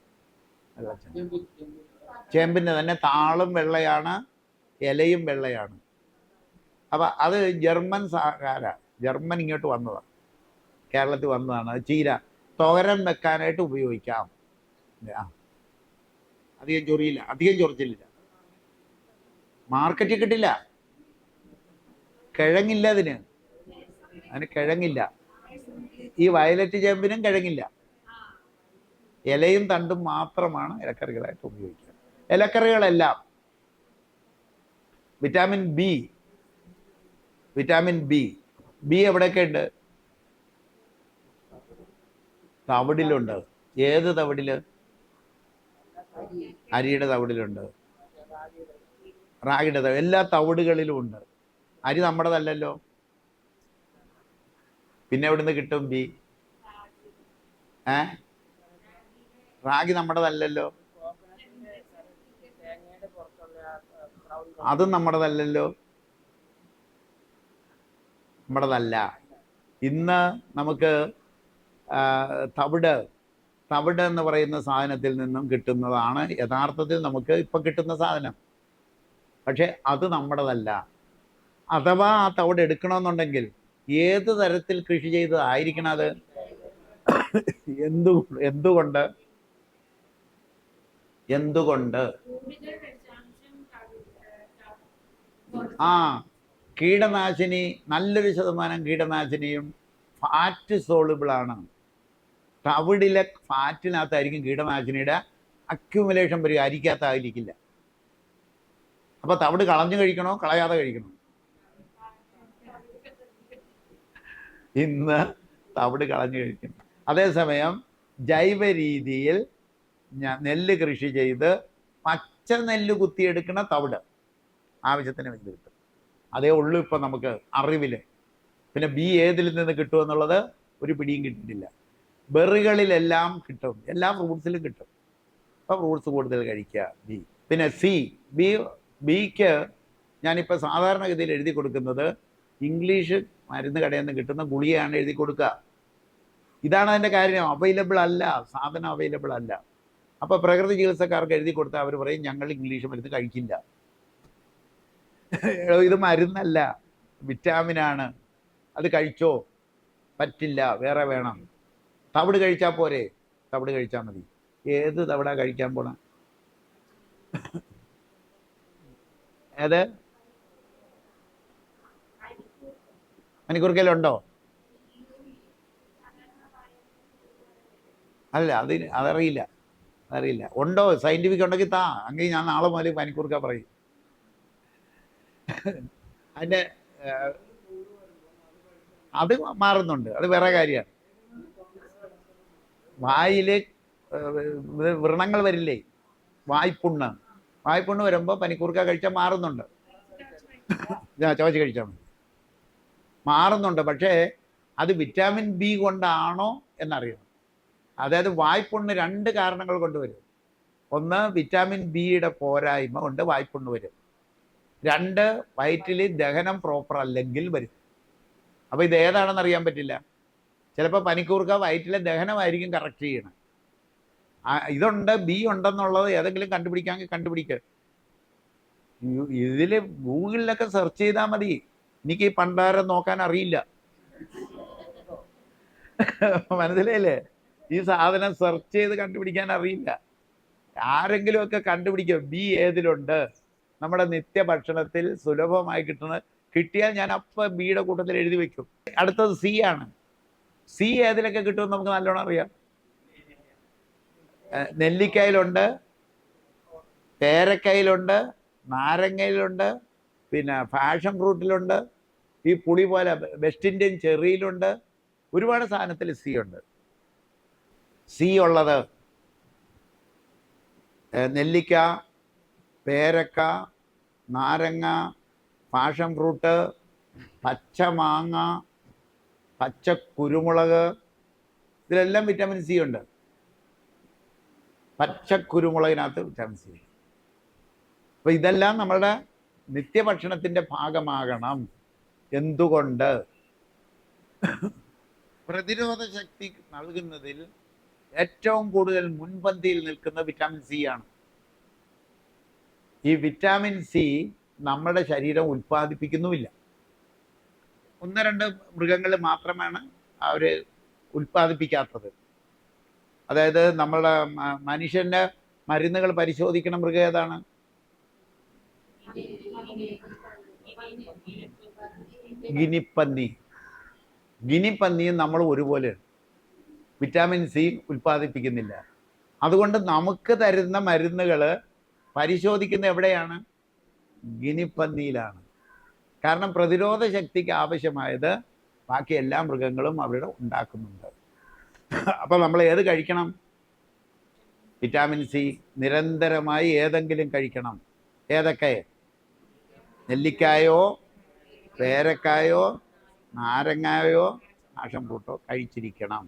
S1: ചേമ്പിൻ്റെ തന്നെ താളും വെള്ളയാണ്, ഇലയും വെള്ളയാണ്. അപ്പം അത് ജർമ്മൻ ജർമ്മൻ ഇങ്ങോട്ട് വന്നതാണ്, കേരളത്തിൽ വന്നതാണ്. അത് ചീര തോരൻ വെക്കാനായിട്ട് ഉപയോഗിക്കാം. അധികം ചൊറിയില്ല, അധികം ചൊറിച്ചില്ല. മാർക്കറ്റിൽ കിട്ടില്ല. കിഴങ്ങില്ല അതിന് കിഴങ്ങില്ല. ഈ വയലറ്റ് ചേമ്പിനും കിഴങ്ങില്ല. ഇലയും തണ്ടും മാത്രമാണ് ഇലക്കറികളായിട്ട് ഉപയോഗിക്കുക. ഇലക്കറികളെല്ലാം വിറ്റാമിൻ ബി എവിടെയൊക്കെ ഉണ്ട്? തവിടിലുണ്ട്. ഏത് തവിടില്? അരിയുടെ തവിടിലുണ്ട്, റാഗിയുടെ തവിട്, എല്ലാ തവിടുകളിലും ഉണ്ട്. അരി നമ്മുടേതല്ലല്ലോ, പിന്നെ എവിടുന്ന് കിട്ടും ബി? റാഗി നമ്മുടേതല്ലല്ലോ, അതും നമ്മുടേതല്ലല്ലോ, നമ്മുടേതല്ല. ഇന്ന് നമുക്ക് തവിട് എന്ന് പറയുന്ന സാധനത്തിൽ നിന്നും കിട്ടുന്നതാണ് യഥാർത്ഥത്തിൽ നമുക്ക് ഇപ്പം കിട്ടുന്ന സാധനം. പക്ഷെ അത് നമ്മുടേതല്ല. അഥവാ ആ തവിട് എടുക്കണമെന്നുണ്ടെങ്കിൽ ഏത് തരത്തിൽ കൃഷി ചെയ്തതായിരിക്കണം അത്? എന്തുകൊണ്ട് ആ കീടനാശിനി, നല്ലൊരു ശതമാനം കീടനാശിനിയും ഫാറ്റ് സോളുബിളാണ്. തവിടിലെ ഫാറ്റിനകത്തായിരിക്കും കീടനാശിനിയുടെ അക്യുമുലേഷൻ വരിക, അരിക്കകത്തായിരിക്കില്ല. അപ്പോൾ തവിട് കളഞ്ഞു കഴിക്കണോ കളയാതെ കഴിക്കണോ? ഇന്ന് തവിട് കളഞ്ഞു കഴിക്കണം. അതേസമയം ജൈവ രീതിയിൽ നെല്ല് കൃഷി ചെയ്ത് പച്ച നെല്ല് കുത്തിയെടുക്കണ തവിട് ആവശ്യത്തിന് വേണ്ടി കിട്ടും. അതേ ഉള്ളൂ ഇപ്പം നമുക്ക് അറിവിൽ. പിന്നെ ബി ഏതിൽ നിന്ന് കിട്ടുമെന്നുള്ളത് ഒരു പിടിയും കിട്ടിയിട്ടില്ല. ബെറികളിലെല്ലാം കിട്ടും, എല്ലാ ഫ്രൂട്ട്സിലും കിട്ടും. അപ്പോൾ ഫ്രൂട്ട്സ് കൂടുതൽ കഴിക്കുക. ബി. പിന്നെ ബിക്ക് ഞാനിപ്പോൾ സാധാരണഗതിയിൽ എഴുതി കൊടുക്കുന്നത് ഇംഗ്ലീഷ് മരുന്ന് കടയിൽ നിന്ന് കിട്ടുന്ന ഗുളികയാണ് എഴുതി കൊടുക്കുക. ഇതാണ് അതിൻ്റെ കാര്യം. അവൈലബിൾ അല്ല, സാധനം അവൈലബിൾ അല്ല. അപ്പോൾ പ്രകൃതി ചികിത്സക്കാർക്ക് എഴുതി കൊടുത്താൽ അവർ പറയും ഞങ്ങൾ ഇംഗ്ലീഷ് മരുന്ന് കഴിക്കില്ല. ഇത് മരുന്നല്ല, വിറ്റാമിനാണ്, അത് കഴിച്ചോ, പറ്റില്ല, വേറെ വേണം. തവിട് കഴിച്ചാൽ പോരെ? തവിട് കഴിച്ചാൽ മതി. ഏത് തവിടാ കഴിക്കാൻ പോണ? ഏത് പനിക്കൂർക്കയിലുണ്ടോ? അല്ല, അതറിയില്ല. ഉണ്ടോ? സയൻറ്റിഫിക് ഉണ്ടെങ്കിൽ താ, അങ്ങനെ ഞാൻ നാളെ മുതൽ പനിക്കൂർക്ക പറയും. അതിൻ്റെ അത് മാറുന്നുണ്ട്, അത് വേറെ കാര്യമാണ്. വായിൽ വ്രണങ്ങൾ വരില്ലേ, വായ്പുണ്ണ് വരുമ്പോൾ പനിക്കൂർക്ക കഴിച്ചാൽ മാറുന്നുണ്ട്. ചവച്ച് കഴിച്ചാൽ മതി, മാറുന്നുണ്ട്. പക്ഷേ അത് വിറ്റാമിൻ ബി കൊണ്ടാണോ എന്നറിയണം. അതായത് വായ്പുണ്ണ് 2 കാരണങ്ങൾ കൊണ്ട് വരും. ഒന്ന്, വിറ്റാമിൻ ബിയുടെ പോരായ്മ കൊണ്ട് വായ്പുണ്ണ് വരും. 2, വയറ്റിൽ ദഹനം പ്രോപ്പർ അല്ലെങ്കിൽ വരും. അപ്പോൾ ഇത് ഏതാണെന്ന് അറിയാൻ പറ്റില്ല. ചിലപ്പോൾ പനിക്കൂർക്ക വയറ്റിലെ ദഹനമായിരിക്കും കറക്റ്റ് ചെയ്യണം. ഇതുണ്ട്, ബി ഉണ്ടെന്നുള്ളത് ഏതെങ്കിലും കണ്ടുപിടിക്കുക. ഇതിൽ ഗൂഗിളിലൊക്കെ സെർച്ച് ചെയ്താൽ മതി. എനിക്ക് ഈ പണ്ടാരം നോക്കാൻ അറിയില്ല. മനസ്സിലായില്ലേ? ഈ സാധനം സെർച്ച് ചെയ്ത് കണ്ടുപിടിക്കാൻ അറിയില്ല. ആരെങ്കിലുമൊക്കെ കണ്ടുപിടിക്കുക ബി ഏതിലുണ്ട്. നമ്മുടെ നിത്യഭക്ഷണത്തിൽ സുലഭമായി കിട്ടിയാൽ ഞാൻ അപ്പം ബിയുടെ കൂട്ടത്തിൽ എഴുതി വെക്കും. അടുത്തത് സി ആണ്. സി ഏതിലൊക്കെ കിട്ടുമെന്ന് നമുക്ക് നല്ലോണം അറിയാം. നെല്ലിക്കായിലുണ്ട്, പേരക്കായിലുണ്ട്, നാരങ്ങയിലുണ്ട്, പിന്നെ പാഷൻ ഫ്രൂട്ടിലുണ്ട്, ഈ പുളി പോലെ വെസ്റ്റ് ഇന്ത്യൻ ചെറിയിലുണ്ട്. ഒരുപാട് സാധനത്തിൽ സി ഉണ്ട്. സി ഉള്ളത് നെല്ലിക്ക, പേരക്ക, നാരങ്ങ, പാഷൻ ഫ്രൂട്ട്, പച്ചമാങ്ങ, പച്ച കുരുമുളക്, ഇതിലെല്ലാം വിറ്റാമിൻ സി ഉണ്ട്. പച്ചക്കുരുമുളകിനകത്ത് വിറ്റാമിൻ സി. അപ്പോൾ ഇതെല്ലാം നമ്മളുടെ നിത്യഭക്ഷണത്തിൻ്റെ ഭാഗമാകണം. എന്തുകൊണ്ട്? പ്രതിരോധ ശക്തി നൽകുന്നതിൽ ഏറ്റവും കൂടുതൽ മുൻപന്തിയിൽ നിൽക്കുന്ന വിറ്റാമിൻ സി ആണ്. ഈ വിറ്റാമിൻ സി നമ്മുടെ ശരീരം ഉൽപ്പാദിപ്പിക്കുന്നുമില്ല. 1-2 മൃഗങ്ങൾ മാത്രമാണ് അവർ ഉൽപ്പാദിപ്പിക്കാത്തത്. അതായത് നമ്മളുടെ മനുഷ്യൻ്റെ മരുന്നുകൾ പരിശോധിക്കുന്ന മൃഗം ഏതാണ്? ഗിനിപ്പന്നിയും നമ്മൾ ഒരുപോലെ വിറ്റാമിൻ സി ഉൽപ്പാദിപ്പിക്കുന്നില്ല. അതുകൊണ്ട് നമുക്ക് തരുന്ന മരുന്നുകൾ പരിശോധിക്കുന്ന എവിടെയാണ്? ഗിനിപ്പന്നിയിലാണ്. കാരണം പ്രതിരോധ ശക്തിക്ക് ആവശ്യമായത് ബാക്കി എല്ലാ മൃഗങ്ങളും അവിടെ ഉണ്ടാക്കുന്നുണ്ട്. അപ്പോൾ നമ്മൾ ഏത് കഴിക്കണം? വിറ്റാമിൻ സി നിരന്തരമായി ഏതെങ്കിലും കഴിക്കണം. ഏതൊക്കെ? നെല്ലിക്കായോ, പേരക്കായോ, നാരങ്ങായോ, പാഷൻ ഫ്രൂട്ടോ കഴിച്ചിരിക്കണം.